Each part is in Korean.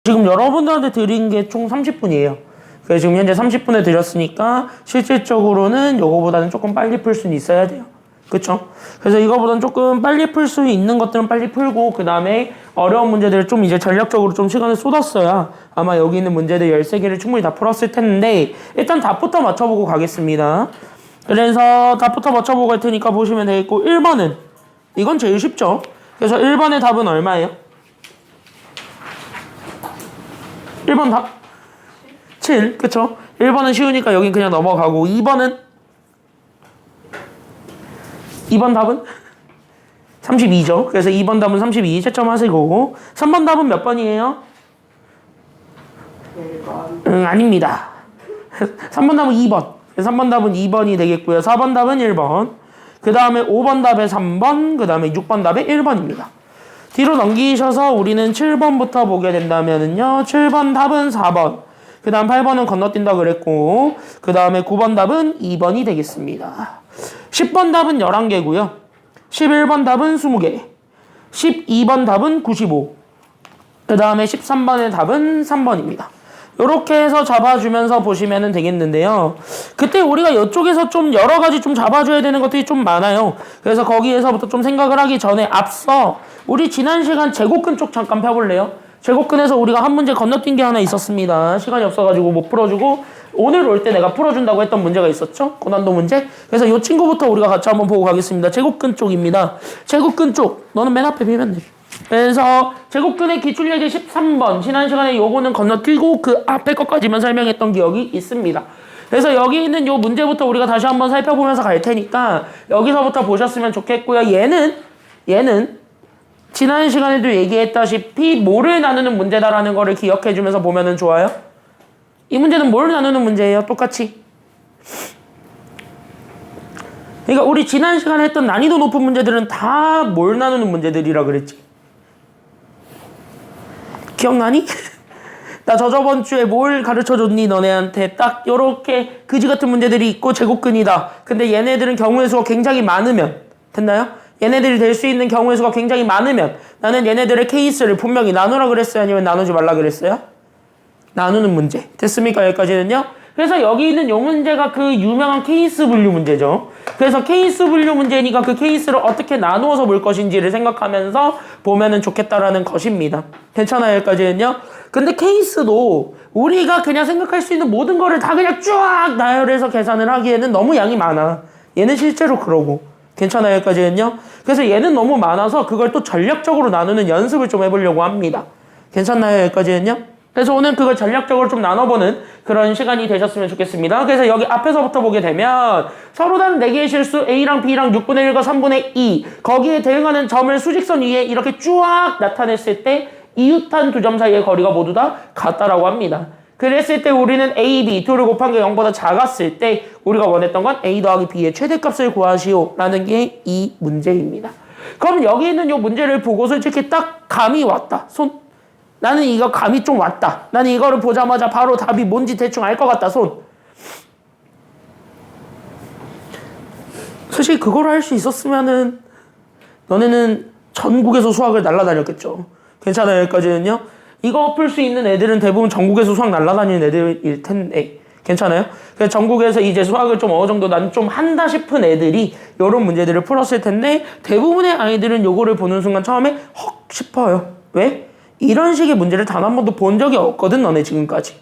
지금 여러분들한테 드린 게 총 30분이에요. 그래서 지금 현재 30분에 드렸으니까 실질적으로는 요거보다는 조금 빨리 풀 수는 있어야 돼요. 그쵸? 그래서 이거보다는 조금 빨리 풀 수 있는 것들은 빨리 풀고 그 다음에 어려운 문제들을 좀 이제 전략적으로 좀 시간을 쏟았어야 아마 여기 있는 문제들 13개를 충분히 다 풀었을 텐데 일단 답부터 맞춰보고 가겠습니다. 그래서 답부터 맞춰보고 갈 테니까 보시면 되겠고 1번은 이건 제일 쉽죠? 그래서 1번의 답은 얼마예요? 1번 답? 7, 그쵸? 1번은 쉬우니까 여긴 그냥 넘어가고 2번은? 2번 답은? 32죠. 그래서 2번 답은 32 채점하시고 3번 답은 몇 번이에요? 1번. 아닙니다. 3번 답은 2번. 3번 답은 2번이 되겠고요. 4번 답은 1번. 그 다음에 5번 답에 3번, 그 다음에 6번 답에 1번입니다. 뒤로 넘기셔서 우리는 7번부터 보게 된다면요. 7번 답은 4번. 그 다음 8번은 건너뛴다 그랬고, 그 다음에 9번 답은 2번이 되겠습니다. 10번 답은 11개고요. 11번 답은 20개. 12번 답은 95. 그 다음에 13번의 답은 3번입니다. 요렇게 해서 잡아주면서 보시면 되겠는데요. 그때 우리가 이쪽에서 좀 여러 가지 좀 잡아줘야 되는 것들이 좀 많아요. 그래서 거기에서부터 좀 생각을 하기 전에 앞서 우리 지난 시간 제곱근 쪽 잠깐 펴볼래요? 제곱근에서 우리가 한 문제 건너뛴 게 하나 있었습니다. 시간이 없어가지고 못 풀어주고 오늘 올 때 내가 풀어준다고 했던 문제가 있었죠? 고난도 문제? 그래서 이 친구부터 우리가 같이 한번 보고 가겠습니다. 제곱근 쪽입니다. 제곱근 쪽 너는 맨 앞에 비면 돼. 그래서 제곱근의 기출예제 13번 지난 시간에 요거는 건너뛰고 그 앞에 것까지만 설명했던 기억이 있습니다. 그래서 여기 있는 요 문제부터 우리가 다시 한번 살펴보면서 갈 테니까 여기서부터 보셨으면 좋겠고요. 얘는 지난 시간에도 얘기했다시피 뭐를 나누는 문제다라는 거를 기억해주면서 보면은 좋아요. 이 문제는 뭘 나누는 문제예요? 똑같이. 그러니까 우리 지난 시간에 했던 난이도 높은 문제들은 다 뭘 나누는 문제들이라 그랬지? 기억나니? 나 저번 주에 뭘 가르쳐줬니 너네한테? 딱 요렇게 그지 같은 문제들이 있고 제곱근이다. 근데 얘네들은 경우의 수가 굉장히 많으면 됐나요? 얘네들이 될 수 있는 경우의 수가 굉장히 많으면 나는 얘네들의 케이스를 분명히 나누라 그랬어요? 아니면 나누지 말라 그랬어요? 나누는 문제. 됐습니까? 여기까지는요? 그래서 여기 있는 요 문제가 그 유명한 케이스 분류 문제죠. 그래서 케이스 분류 문제니까 그 케이스를 어떻게 나누어서 볼 것인지를 생각하면서 보면은 좋겠다라는 것입니다. 괜찮아요? 여기까지는요? 근데 케이스도 우리가 그냥 생각할 수 있는 모든 거를 다 그냥 쫙 나열해서 계산을 하기에는 너무 양이 많아. 얘는 실제로 그러고. 괜찮아요? 여기까지는요? 그래서 얘는 너무 많아서 그걸 또 전략적으로 나누는 연습을 좀 해보려고 합니다. 괜찮나요? 여기까지는요? 그래서 오늘 그걸 전략적으로 좀 나눠보는 그런 시간이 되셨으면 좋겠습니다. 그래서 여기 앞에서부터 보게 되면 서로 다른 4개의 실수 A랑 B랑 6분의 1과 3분의 2 거기에 대응하는 점을 수직선 위에 이렇게 쫙 나타냈을 때 이웃한 두 점 사이의 거리가 모두 다 같다라고 합니다. 그랬을 때 우리는 A, B 둘을 곱한 게 0보다 작았을 때 우리가 원했던 건 A 더하기 B의 최대값을 구하시오 라는 게 이 문제입니다. 그럼 여기 있는 이 문제를 보고 솔직히 딱 감이 왔다. 나는 이거 감이 좀 왔다. 나는 이거를 보자마자 바로 답이 뭔지 대충 알 것 같다. 솔직히 그걸 할 수 있었으면은 너네는 전국에서 수학을 날라다녔겠죠. 괜찮아요? 여기까지는요? 이거 풀 수 있는 애들은 대부분 전국에서 수학 날라다니는 애들일 텐데 괜찮아요? 그래서 전국에서 이제 수학을 좀 어느 정도 난 좀 한다 싶은 애들이 이런 문제들을 풀었을 텐데 대부분의 아이들은 요거를 보는 순간 처음에 헉 싶어요. 왜? 이런 식의 문제를 단 한 번도 본 적이 없거든 너네 지금까지.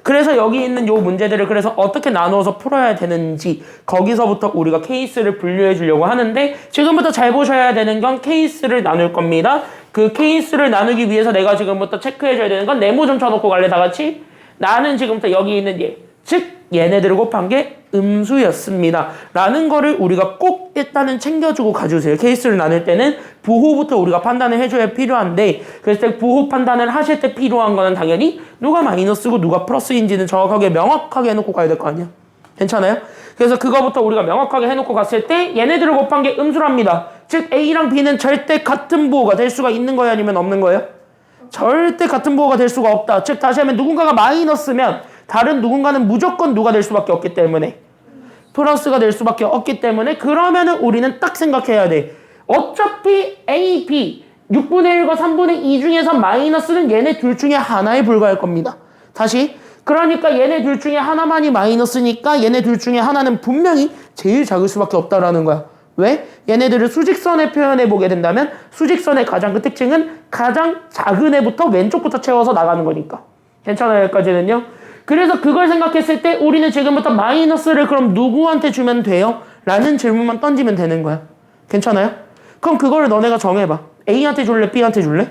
그래서 여기 있는 요 문제들을 그래서 어떻게 나누어서 풀어야 되는지 거기서부터 우리가 케이스를 분류해 주려고 하는데 지금부터 잘 보셔야 되는 건 케이스를 나눌 겁니다. 그 케이스를 나누기 위해서 내가 지금부터 체크해 줘야 되는 건 네모 좀 쳐놓고 갈래 다 같이? 나는 지금부터 여기 있는 얘 즉 얘네들을 곱한 게 음수였습니다. 라는 거를 우리가 꼭 일단은 챙겨주고 가주세요. 케이스를 나눌 때는 부호부터 우리가 판단을 해줘야 필요한데 그래서 부호 판단을 하실 때 필요한 거는 당연히 누가 마이너스고 누가 플러스인지는 정확하게 명확하게 해놓고 가야 될 거 아니야. 괜찮아요? 그래서 그거부터 우리가 명확하게 해놓고 갔을 때 얘네들을 곱한 게 음수랍니다. 즉 A랑 B는 절대 같은 부호가 될 수가 있는 거예요? 아니면 없는 거예요? 절대 같은 부호가 될 수가 없다. 즉 다시 하면 누군가가 마이너스면 다른 누군가는 무조건 누가 될 수밖에 없기 때문에 플러스가 될 수밖에 없기 때문에 그러면은 우리는 딱 생각해야 돼. 어차피 A, B 6분의 1과 3분의 2 중에서 마이너스는 얘네 둘 중에 하나에 불과할 겁니다. 다시 그러니까 얘네 둘 중에 하나만이 마이너스니까 얘네 둘 중에 하나는 분명히 제일 작을 수밖에 없다라는 거야. 왜? 얘네들을 수직선에 표현해 보게 된다면 수직선의 가장 그 특징은 가장 작은 애부터 왼쪽부터 채워서 나가는 거니까. 괜찮아요? 여기까지는요? 그래서 그걸 생각했을 때 우리는 지금부터 마이너스를 그럼 누구한테 주면 돼요? 라는 질문만 던지면 되는 거야. 괜찮아요? 그럼 그거를 너네가 정해봐. A한테 줄래? B한테 줄래?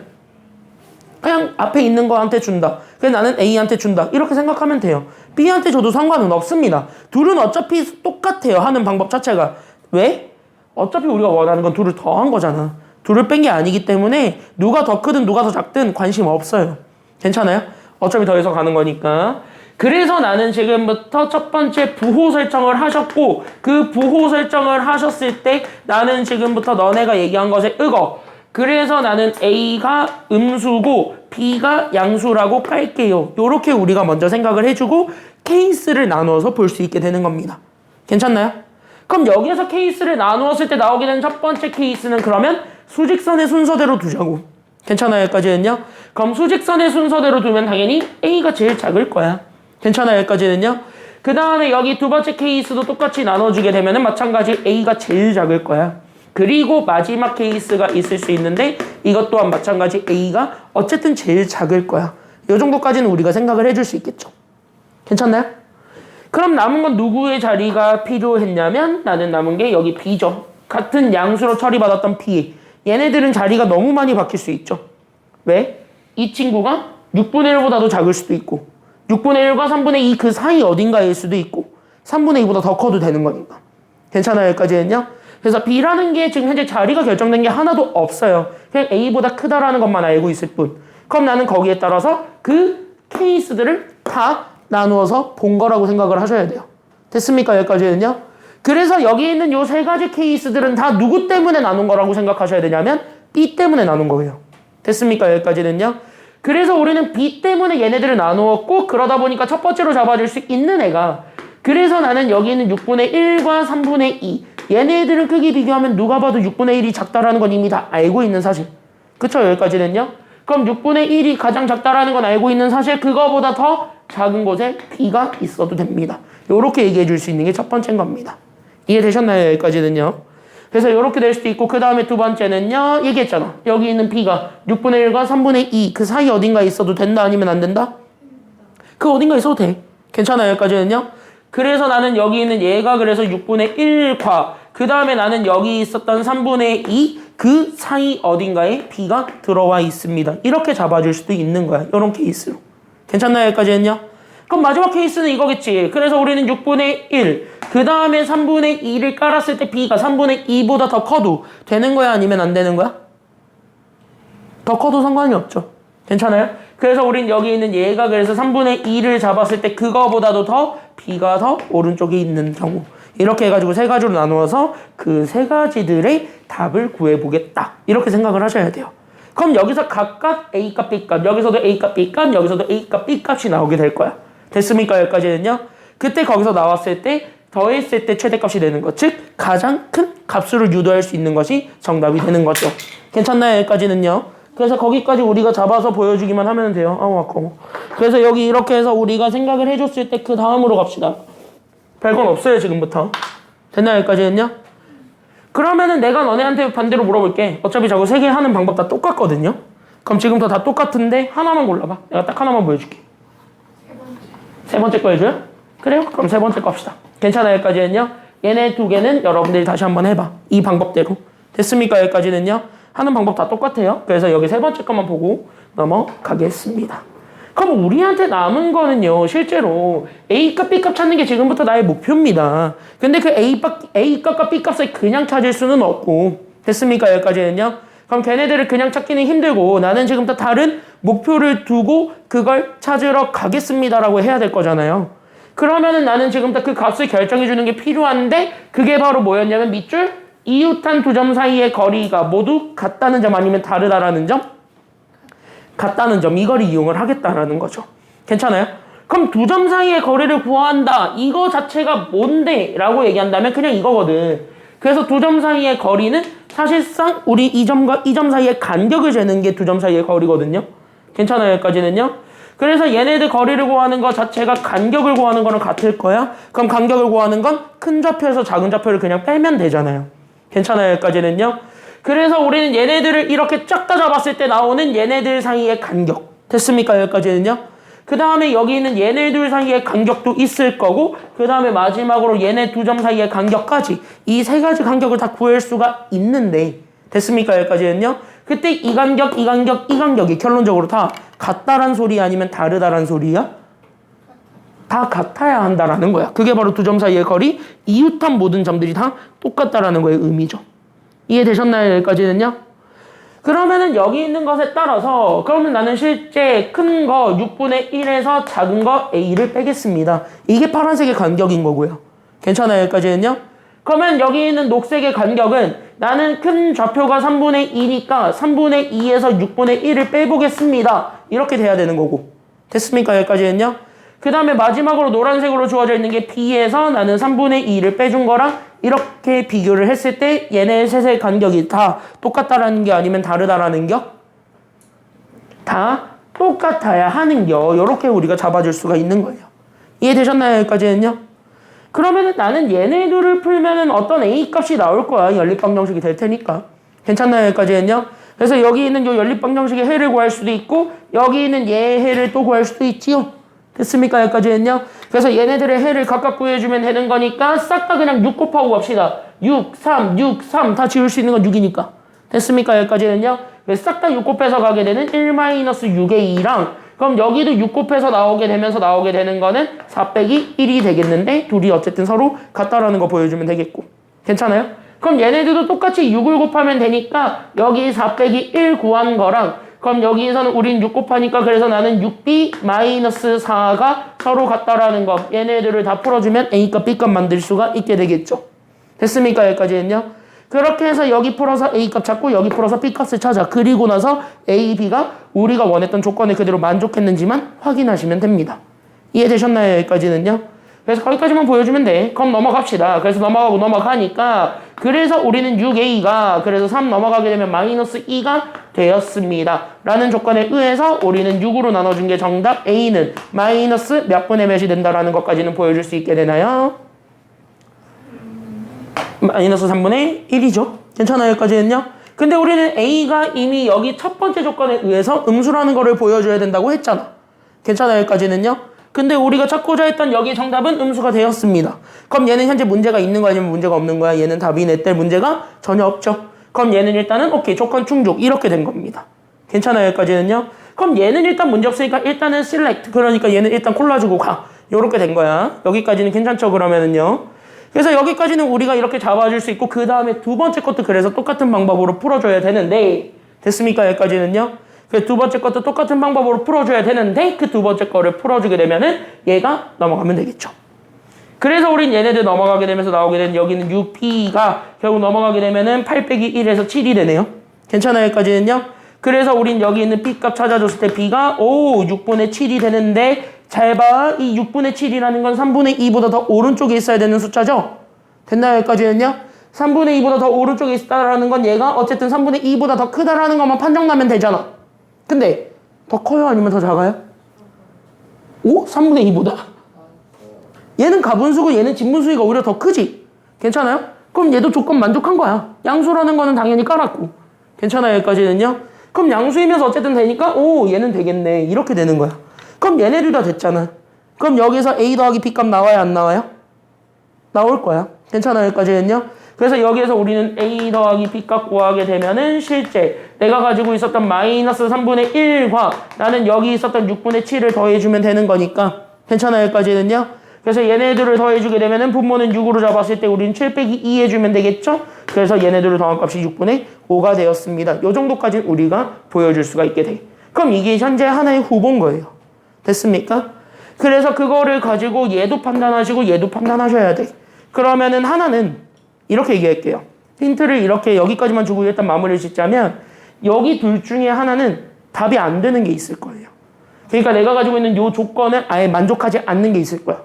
그냥 앞에 있는 거한테 준다. 그래서 나는 A한테 준다. 이렇게 생각하면 돼요. B한테 줘도 상관은 없습니다. 둘은 어차피 똑같아요. 하는 방법 자체가. 왜? 어차피 우리가 원하는 건 둘을 더한 거잖아. 둘을 뺀 게 아니기 때문에 누가 더 크든 누가 더 작든 관심 없어요. 괜찮아요? 어차피 더해서 가는 거니까. 그래서 나는 지금부터 첫 번째 부호 설정을 하셨고 그 부호 설정을 하셨을 때 나는 지금부터 너네가 얘기한 것에 의거. 그래서 나는 A가 음수고 B가 양수라고 깔게요. 요렇게 우리가 먼저 생각을 해주고 케이스를 나누어서 볼 수 있게 되는 겁니다. 괜찮나요? 그럼 여기에서 케이스를 나누었을 때 나오게 되는 첫 번째 케이스는 그러면 수직선의 순서대로 두자고. 괜찮아요? 여기까지는요? 그럼 수직선의 순서대로 두면 당연히 A가 제일 작을 거야. 괜찮아요? 여기까지는요? 그 다음에 여기 두 번째 케이스도 똑같이 나눠주게 되면 마찬가지 A가 제일 작을 거야. 그리고 마지막 케이스가 있을 수 있는데 이것 또한 마찬가지 A가 어쨌든 제일 작을 거야. 이 정도까지는 우리가 생각을 해줄 수 있겠죠. 괜찮나요? 그럼 남은 건 누구의 자리가 필요했냐면 나는 남은 게 여기 B죠. 같은 양수로 처리받았던 B. 얘네들은 자리가 너무 많이 바뀔 수 있죠. 왜? 이 친구가 6분의 1보다도 작을 수도 있고 6분의 1과 3분의 2 그 사이 어딘가일 수도 있고 3분의 2보다 더 커도 되는 거니까. 괜찮아요? 여기까지는요? 그래서 B라는 게 지금 현재 자리가 결정된 게 하나도 없어요. 그냥 A보다 크다라는 것만 알고 있을 뿐. 그럼 나는 거기에 따라서 그 케이스들을 다 나누어서 본 거라고 생각을 하셔야 돼요. 됐습니까? 여기까지는요? 그래서 여기 있는 요 세 가지 케이스들은 다 누구 때문에 나눈 거라고 생각하셔야 되냐면 B 때문에 나눈 거예요. 됐습니까? 여기까지는요? 그래서 우리는 B 때문에 얘네들을 나누었고 그러다 보니까 첫 번째로 잡아줄 수 있는 애가 그래서 나는 여기 있는 6분의 1과 3분의 2 얘네들은 크기 비교하면 누가 봐도 6분의 1이 작다라는 건 이미 다 알고 있는 사실. 그쵸? 여기까지는요? 그럼 6분의 1이 가장 작다라는 건 알고 있는 사실 그거보다 더 작은 곳에 B가 있어도 됩니다. 요렇게 얘기해 줄 수 있는 게 첫 번째인 겁니다. 이해되셨나요? 여기까지는요? 그래서 요렇게 될 수도 있고 그 다음에 두 번째는요 얘기했잖아. 여기 있는 B가 6분의 1과 3분의 2 그 사이 어딘가에 있어도 된다 아니면 안 된다? 그 어딘가에 있어도 돼. 괜찮아요? 여기까지는요? 그래서 나는 여기 있는 얘가 그래서 6분의 1과 그 다음에 나는 여기 있었던 3분의 2 그 사이 어딘가에 B가 들어와 있습니다. 이렇게 잡아줄 수도 있는 거야. 이런 케이스로. 괜찮나요? 여기까지는요? 그럼 마지막 케이스는 이거겠지. 그래서 우리는 6분의 1 그 다음에 3분의 2를 깔았을 때 B가 3분의 2보다 더 커도 되는 거야? 아니면 안 되는 거야? 더 커도 상관이 없죠. 괜찮아요? 그래서 우린 여기 있는 얘가 그래서 3분의 2를 잡았을 때 그거보다도 더 B가 더 오른쪽에 있는 경우 이렇게 해가지고 세 가지로 나누어서 그 세 가지들의 답을 구해보겠다. 이렇게 생각을 하셔야 돼요. 그럼 여기서 각각 A값, B값, 여기서도 A값, B값, 여기서도 A값, B값이 나오게 될 거야. 됐습니까? 여기까지는요? 그때 거기서 나왔을 때 더했을 때 최대값이 되는 것, 즉 가장 큰 값수를 유도할 수 있는 것이 정답이 되는 거죠. 괜찮나요? 여기까지는요? 그래서 거기까지 우리가 잡아서 보여주기만 하면 돼요. 아우 아까워. 그래서 여기 이렇게 해서 우리가 생각을 해줬을 때 그 다음으로 갑시다. 별건 없어요 지금부터. 됐나요? 여기까지는요? 그러면은 내가 너네한테 반대로 물어볼게. 어차피 저거 세 개 하는 방법 다 똑같거든요. 그럼 지금부터 다 똑같은데 하나만 골라봐. 내가 딱 하나만 보여줄게. 세 번째 거 해줘요? 그래요? 그럼 세 번째 거 합시다. 괜찮아요? 여기까지는요? 얘네 두 개는 여러분들이 다시 한번 해봐. 이 방법대로. 됐습니까? 여기까지는요? 하는 방법 다 똑같아요. 그래서 여기 세 번째 것만 보고 넘어가겠습니다. 그럼 우리한테 남은 거는요, 실제로 A값, B값 찾는 게 지금부터 나의 목표입니다. 근데 그 A값과 B값을 그냥 찾을 수는 없고, 됐습니까? 여기까지는요? 그럼 걔네들을 그냥 찾기는 힘들고, 나는 지금부터 다른 목표를 두고 그걸 찾으러 가겠습니다라고 해야 될 거잖아요. 그러면은 나는 지금부터 그 값을 결정해주는 게 필요한데, 그게 바로 뭐였냐면 밑줄, 이웃한 두 점 사이의 거리가 모두 같다는 점 아니면 다르다라는 점? 같다는 점, 이걸 이용을 하겠다라는 거죠. 괜찮아요? 그럼 두 점 사이의 거리를 구한다. 이거 자체가 뭔데? 라고 얘기한다면 그냥 이거거든. 그래서 두 점 사이의 거리는 사실상 우리 이 점과 이 점 사이의 간격을 재는 게 두 점 사이의 거리거든요. 괜찮아요, 여기까지는요? 그래서 얘네들 거리를 구하는 것 자체가 간격을 구하는 거랑 같을 거야. 그럼 간격을 구하는 건 큰 좌표에서 작은 좌표를 그냥 빼면 되잖아요. 괜찮아요, 여기까지는요? 그래서 우리는 얘네들을 이렇게 쫙 다 잡았을 때 나오는 얘네들 사이의 간격. 됐습니까, 여기까지는요? 그 다음에 여기 있는 얘네 둘 사이의 간격도 있을 거고, 그 다음에 마지막으로 얘네 두 점 사이의 간격까지 이 세 가지 간격을 다 구할 수가 있는데, 됐습니까, 여기까지는요? 그때 이 간격, 이 간격, 이 간격이 결론적으로 다 같다란 소리 아니면 다르다란 소리야? 다 같아야 한다라는 거야. 그게 바로 두 점 사이의 거리, 이웃한 모든 점들이 다 똑같다라는 거의 의미죠. 이해되셨나요, 여기까지는요? 그러면은 여기 있는 것에 따라서 그러면 나는 실제 큰 거 6분의 1에서 작은 거 A를 빼겠습니다. 이게 파란색의 간격인 거고요. 괜찮아요, 여기까지는요? 그러면 여기 있는 녹색의 간격은 나는 큰 좌표가 3분의 2니까 3분의 2에서 6분의 1을 빼보겠습니다. 이렇게 돼야 되는 거고. 됐습니까, 여기까지는요? 그 다음에 마지막으로 노란색으로 주어져 있는 게 B에서 나는 3분의 2를 빼준 거랑 이렇게 비교를 했을 때 얘네 셋의 간격이 다 똑같다라는 게 아니면 다르다라는 겨? 다 똑같아야 하는 겨. 이렇게 우리가 잡아줄 수가 있는 거예요. 이해되셨나요, 여기까지는요? 그러면은 나는 얘네들을 풀면은 어떤 A 값이 나올 거야. 연립방정식이 될 테니까. 괜찮나요, 여기까지는요? 그래서 여기 있는 요 연립방정식의 해를 구할 수도 있고 여기 있는 얘 해를 또 구할 수도 있지요. 됐습니까, 여기까지는요? 그래서 얘네들의 해를 각각 구해주면 되는 거니까 싹 다 그냥 6 곱하고 갑시다. 6, 3, 6, 3 다 지울 수 있는 건 6이니까. 됐습니까, 여기까지는요? 그래서 싹 다 6 곱해서 가게 되는 1-6의 2랑 그럼 여기도 6 곱해서 나오게 되면서 나오게 되는 거는 4 빼기 1이 되겠는데 둘이 어쨌든 서로 같다라는 거 보여주면 되겠고. 괜찮아요? 그럼 얘네들도 똑같이 6을 곱하면 되니까 여기 4 빼기 1 구한 거랑 그럼 여기에서는 우린 6 곱하니까 그래서 나는 6b-4가 서로 같다라는 거. 얘네들을 다 풀어주면 A값, B값 만들 수가 있게 되겠죠. 됐습니까, 여기까지는요? 그렇게 해서 여기 풀어서 A값 찾고 여기 풀어서 B값을 찾아. 그리고 나서 A, B가 우리가 원했던 조건에 그대로 만족했는지만 확인하시면 됩니다. 이해되셨나요, 여기까지는요? 그래서 거기까지만 보여주면 돼. 그럼 넘어갑시다. 그래서 넘어가니까 그래서 우리는 6A가 그래서 3 넘어가게 되면 -2가 되었습니다. 라는 조건에 의해서 우리는 6으로 나눠준 게 정답 A는 마이너스 몇 분의 몇이 된다라는 것까지는 보여줄 수 있게 되나요? 마이너스 3분의 1이죠. 괜찮아요, 여기까지는요? 근데 우리는 A가 이미 여기 첫 번째 조건에 의해서 음수라는 거를 보여줘야 된다고 했잖아. 괜찮아요, 여기까지는요? 근데 우리가 찾고자 했던 여기 정답은 음수가 되었습니다. 그럼 얘는 현재 문제가 있는 거야 아니면 문제가 없는 거야? 얘는 답이 냈될 문제가 전혀 없죠. 그럼 얘는 일단은 오케이 조건 충족 이렇게 된 겁니다. 괜찮아요, 여기까지는요? 그럼 얘는 일단 문제 없으니까 일단은 select 그러니까 얘는 일단 골라주고 가 요렇게 된 거야. 여기까지는 괜찮죠, 그러면은요? 그래서 여기까지는 우리가 이렇게 잡아줄 수 있고 그 다음에 두 번째 것도 그래서 똑같은 방법으로 풀어줘야 되는데 됐습니까, 여기까지는요? 그 두 번째 것도 똑같은 방법으로 풀어줘야 되는데 그 두 번째 거를 풀어주게 되면은 얘가 넘어가면 되겠죠. 그래서 우린 얘네들 넘어가게 되면서 나오게 되는 여기는 UP가 결국 넘어가게 되면은 8 빼기 1에서 7이 되네요. 괜찮아요, 여기까지는요? 그래서 우린 여기 있는 B값 찾아줬을 때 B가 6분의 7이 되는데 잘 봐. 이 6분의 7이라는 건 3분의 2보다 더 오른쪽에 있어야 되는 숫자죠? 됐나요, 여기까지는요? 3분의 2보다 더 오른쪽에 있다라는 건 얘가 어쨌든 3분의 2보다 더 크다라는 것만 판정나면 되잖아. 근데 더 커요 아니면 더 작아요? 3분의 2보다 얘는 가분수고 얘는 진분수니까 오히려 더 크지? 괜찮아요? 그럼 얘도 조건 만족한 거야. 양수라는 거는 당연히 깔았고. 괜찮아요, 여기까지는요? 그럼 양수이면서 어쨌든 되니까 얘는 되겠네 이렇게 되는 거야. 그럼 얘네들 다 됐잖아. 그럼 여기서 A 더하기 B 값 나와요, 안 나와요? 나올 거야. 괜찮아요, 여기까지는요? 그래서 여기에서 우리는 A 더하기 B 값 구하게 되면은 실제 내가 가지고 있었던 마이너스 3분의 1과 나는 여기 있었던 6분의 7을 더해주면 되는 거니까 괜찮아요, 여기까지는요? 그래서 얘네들을 더해주게 되면은 분모는 6으로 잡았을 때 우리는 7 빼기 2 해주면 되겠죠? 그래서 얘네들을 더한 값이 6분의 5가 되었습니다. 요 정도까지 우리가 보여줄 수가 있게 돼. 그럼 이게 현재 하나의 후보인 거예요. 됐습니까? 그래서 그거를 가지고 얘도 판단하시고 얘도 판단하셔야 돼. 그러면은 하나는 이렇게 얘기할게요. 힌트를 이렇게 여기까지만 주고 일단 마무리를 짓자면 여기 둘 중에 하나는 답이 안 되는 게 있을 거예요. 그러니까 내가 가지고 있는 이 조건을 아예 만족하지 않는 게 있을 거야.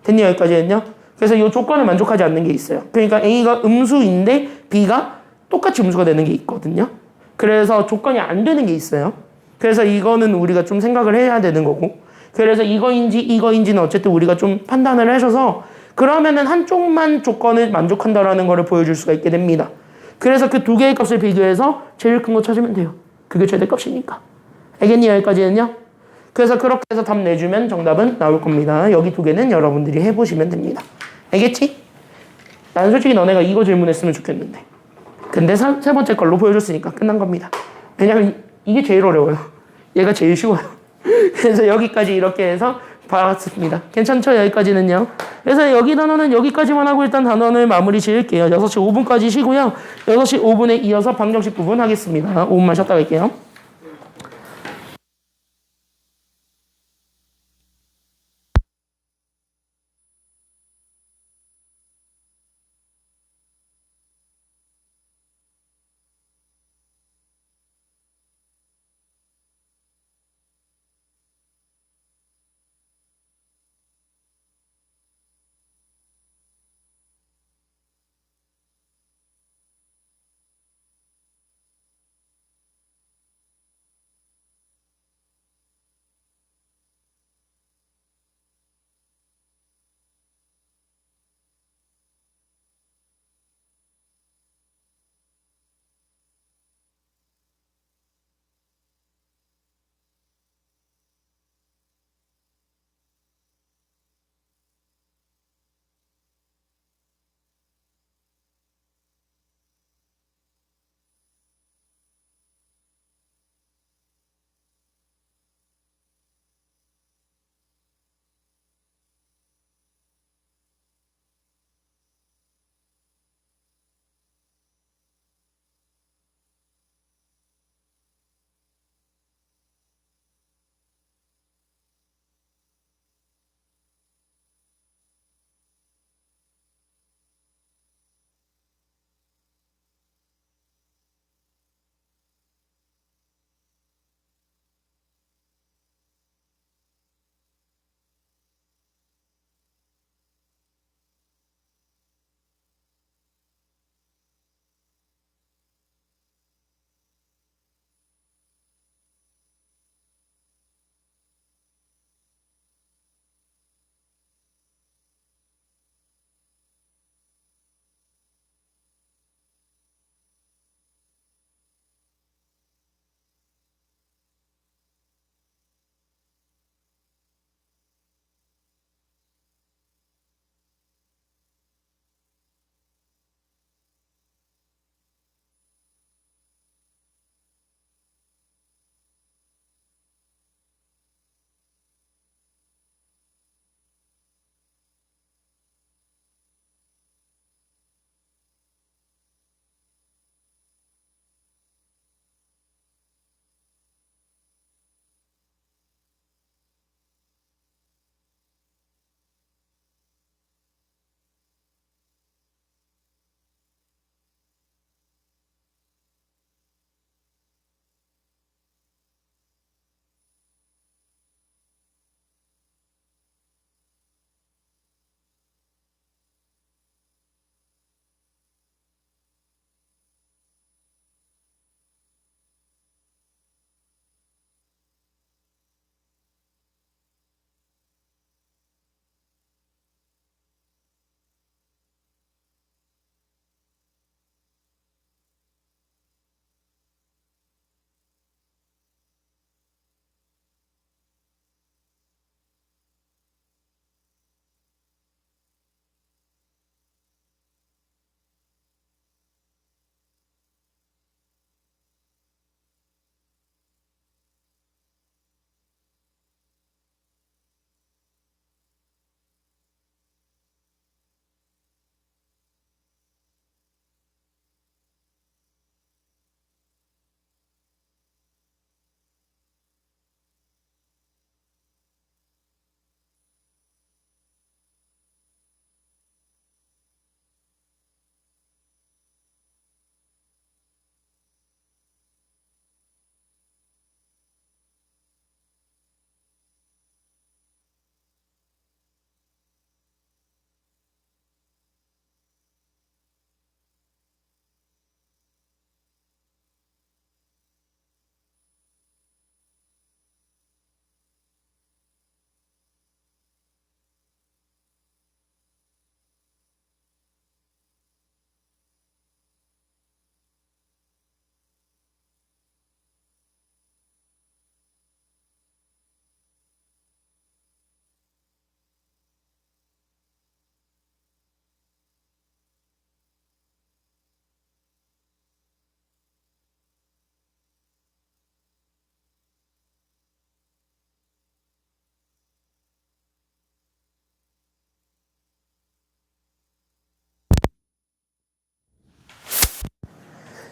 됐냐, 여기까지는요? 그래서 이 조건을 만족하지 않는 게 있어요. 그러니까 A가 음수인데 B가 똑같이 음수가 되는 게 있거든요. 그래서 조건이 안 되는 게 있어요. 그래서 이거는 우리가 좀 생각을 해야 되는 거고. 그래서 이거인지는 어쨌든 우리가 좀 판단을 하셔서 그러면은 한쪽만 조건을 만족한다라는 거를 보여줄 수가 있게 됩니다. 그래서 그 두 개의 값을 비교해서 제일 큰 거 찾으면 돼요. 그게 최대값이니까. 알겠니? 여기까지는요? 그래서 그렇게 해서 답 내주면 정답은 나올 겁니다. 여기 두 개는 여러분들이 해보시면 됩니다. 알겠지? 나는 솔직히 너네가 이거 질문했으면 좋겠는데. 근데 세 번째 걸로 보여줬으니까 끝난 겁니다. 왜냐면 이게 제일 어려워요. 얘가 제일 쉬워요. 그래서 여기까지 이렇게 해서 봤습니다. 괜찮죠? 여기까지는요. 그래서 여기 단어는 여기까지만 하고 일단 단어를 마무리 지을게요. 6시 5분까지 쉬고요. 6시 5분에 이어서 방정식 부분 하겠습니다. 5분만 쉬었다 갈게요.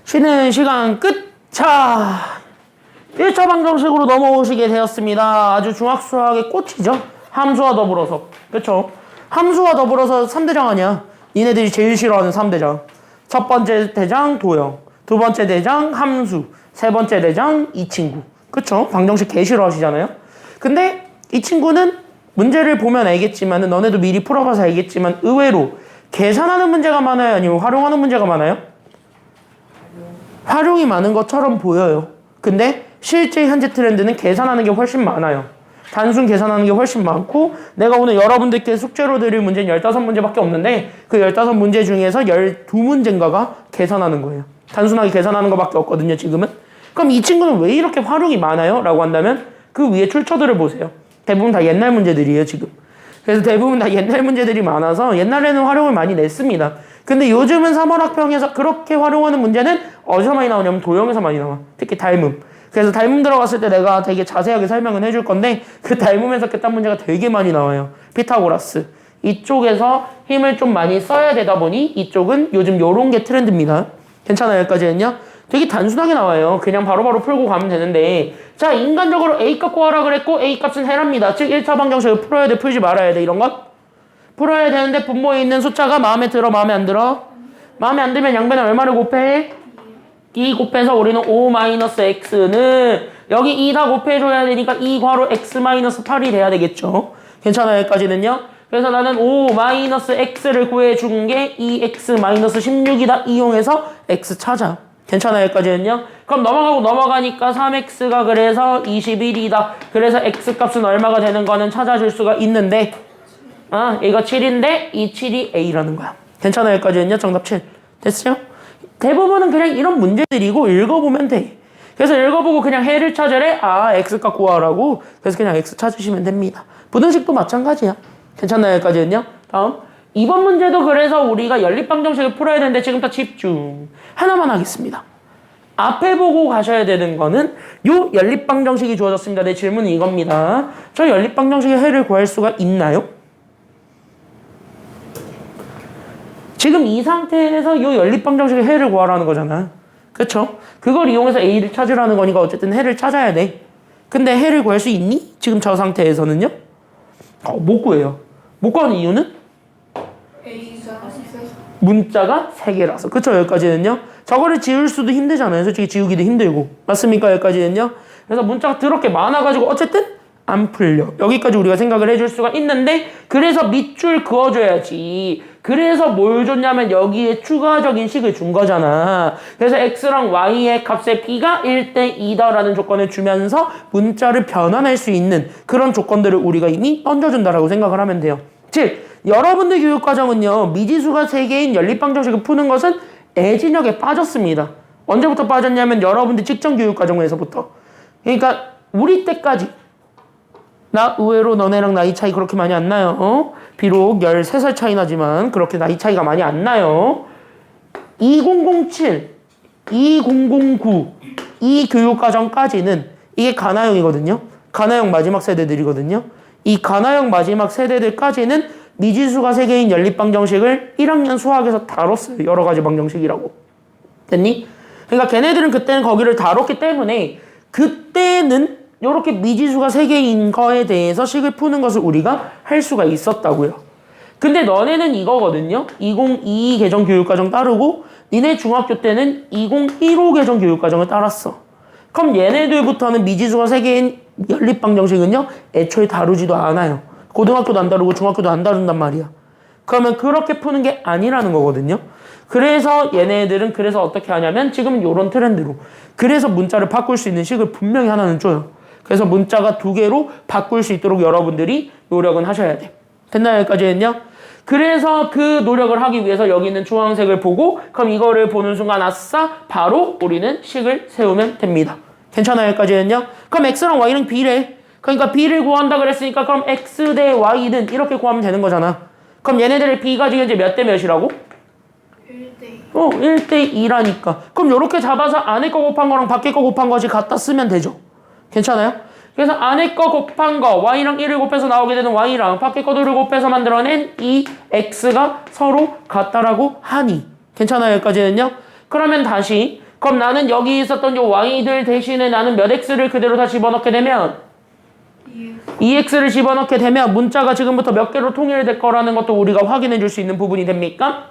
쉬는 시간 끝! 자, 1차 방정식으로 넘어오시게 되었습니다. 아주 중학수학의 꽃이죠. 함수와 더불어서. 그쵸? 함수와 더불어서 3대장 아니야. 니네들이 제일 싫어하는 3대장. 첫 번째 대장 도형, 두 번째 대장 함수, 세 번째 대장 이 친구. 그쵸? 방정식 개 싫어하시잖아요. 근데 이 친구는 문제를 보면 알겠지만, 너네도 미리 풀어봐서 알겠지만 의외로 계산하는 문제가 많아요? 아니면 활용하는 문제가 많아요? 활용이 많은 것처럼 보여요. 근데 실제 현재 트렌드는 계산하는 게 훨씬 많아요. 단순 계산하는 게 훨씬 많고, 내가 오늘 여러분들께 숙제로 드릴 문제는 15문제밖에 없는데 그 15문제 중에서 12문제인가가 계산하는 거예요. 단순하게 계산하는 것밖에 없거든요, 지금은. 그럼 이 친구는 왜 이렇게 활용이 많아요? 라고 한다면 그 위에 출처들을 보세요. 대부분 다 옛날 문제들이에요, 지금. 그래서 대부분 다 옛날 문제들이 많아서 옛날에는 활용을 많이 냈습니다. 근데 요즘은 3월 학평에서 그렇게 활용하는 문제는 어디서 많이 나오냐면 도형에서 많이 나와. 특히 닮음. 그래서 닮음 들어갔을 때 내가 되게 자세하게 설명을 해줄 건데 그 닮음에서 그딴 문제가 되게 많이 나와요. 피타고라스. 이쪽에서 힘을 좀 많이 써야 되다 보니 이쪽은 요즘 요런 게 트렌드입니다. 괜찮아요, 여기까지는요? 되게 단순하게 나와요. 그냥 바로바로 풀고 가면 되는데, 자, 인간적으로 A값 구하라 그랬고 A값은 해랍니다. 즉 1차 방정식을 풀어야 돼, 풀지 말아야 돼, 이런 것? 풀어야 되는데 분모에 있는 숫자가 마음에 들어, 마음에 안 들어? 마음에 안 들면 양변에 얼마를 곱해? 2 곱해서 우리는 5-x는 여기 2 다 곱해줘야 되니까 2 괄호 x-8이 돼야 되겠죠. 괜찮아요, 여기까지는요? 그래서 나는 5-x를 구해준 게 2x-16이다 이용해서 x 찾아. 괜찮아요, 여기까지는요? 그럼 넘어가니까 3x가 그래서 21이다. 그래서 x값은 얼마가 되는 거는 찾아줄 수가 있는데, 이거 7인데 이 7이 a라는 거야. 괜찮아요, 여기까지는요? 정답 7. 됐어요? 대부분은 그냥 이런 문제들이고 읽어보면 돼. 그래서 읽어보고 그냥 해를 찾으래. x값 구하라고. 그래서 그냥 x 찾으시면 됩니다. 부등식도 마찬가지야. 괜찮나요, 여기까지는요? 다음. 이번 문제도 그래서 우리가 연립방정식을 풀어야 되는데 지금부터 집중. 하나만 하겠습니다. 앞에 보고 가셔야 되는 거는 요 연립방정식이 주어졌습니다. 내 질문은 이겁니다. 저 연립방정식의 해를 구할 수가 있나요? 지금 이 상태에서 요 연립방정식의 해를 구하라는 거잖아. 그쵸? 그걸 이용해서 A를 찾으라는 거니까 어쨌든 해를 찾아야 돼. 근데 해를 구할 수 있니? 지금 저 상태에서는요? 못 구해요. 못 구하는 이유는? 문자가 3개라서. 그쵸? 여기까지는요? 저거를 지울 수도 힘들잖아요. 솔직히 지우기도 힘들고. 맞습니까? 여기까지는요? 그래서 문자가 더럽게 많아가지고 어쨌든 안 풀려. 여기까지 우리가 생각을 해줄 수가 있는데, 그래서 밑줄 그어줘야지. 그래서 뭘 줬냐면 여기에 추가적인 식을 준 거잖아. 그래서 x랑 y의 값의 b가 1대 2다라는 조건을 주면서 문자를 변환할 수 있는 그런 조건들을 우리가 이미 던져준다라고 생각을 하면 돼요. 즉 여러분들 교육과정은요, 미지수가 3개인 연립방정식을 푸는 것은 애진역에 빠졌습니다. 언제부터 빠졌냐면 여러분들 직전 교육과정에서부터. 그러니까 우리 때까지, 나 의외로 너네랑 나이 차이 그렇게 많이 안 나요. 비록 13살 차이 나지만 그렇게 나이 차이가 많이 안 나요. 2007, 2009 이 교육과정까지는 이게 가나형이거든요. 가나형 마지막 세대들이거든요. 이 가나형 마지막 세대들까지는 미지수가 3개인 연립방정식을 1학년 수학에서 다뤘어요. 여러 가지 방정식이라고. 됐니? 그러니까 걔네들은 그때는 거기를 다뤘기 때문에 그때는 이렇게 미지수가 3개인 거에 대해서 식을 푸는 것을 우리가 할 수가 있었다고요. 근데 너네는 이거거든요. 2022 개정 교육과정 따르고 니네 중학교 때는 2015 개정 교육과정을 따랐어. 그럼 얘네들부터는 미지수가 3개인 연립방정식은요, 애초에 다루지도 않아요. 고등학교도 안 다루고 중학교도 안 다룬단 말이야. 그러면 그렇게 푸는 게 아니라는 거거든요. 그래서 얘네들은 그래서 어떻게 하냐면 지금은 요런 트렌드로, 그래서 문자를 바꿀 수 있는 식을 분명히 하나는 줘요. 그래서 문자가 2개로 바꿀 수 있도록 여러분들이 노력은 하셔야 돼. 됐나요? 여기까지는요? 그래서 그 노력을 하기 위해서 여기 있는 주황색을 보고, 그럼 이거를 보는 순간 아싸 바로 우리는 식을 세우면 됩니다. 괜찮아요? 여기까지는요? 그럼 x랑 y는 b래. 그러니까 b를 구한다 그랬으니까 그럼 x 대 y는 이렇게 구하면 되는 거잖아. 그럼 얘네들의 b가 지금 이제 몇 대 몇이라고? 1대 2. 1대 2라니까. 그럼 요렇게 잡아서 안에 거 곱한 거랑 밖에 거 곱한 것이 같다 쓰면 되죠. 괜찮아요? 그래서 안에 거 곱한 거 y랑 1을 곱해서 나오게 되는 y랑 밖에 거 2를 곱해서 만들어낸 이 x가 서로 같다라고 하니. 괜찮아요? 여기까지는요? 그러면 다시 그럼 나는 여기 있었던 요 y들 대신에 나는 몇 x를 그대로 다 집어넣게 되면 2x를 집어넣게 되면 문자가 지금부터 몇 개로 통일될 거라는 것도 우리가 확인해 줄 수 있는 부분이 됩니까?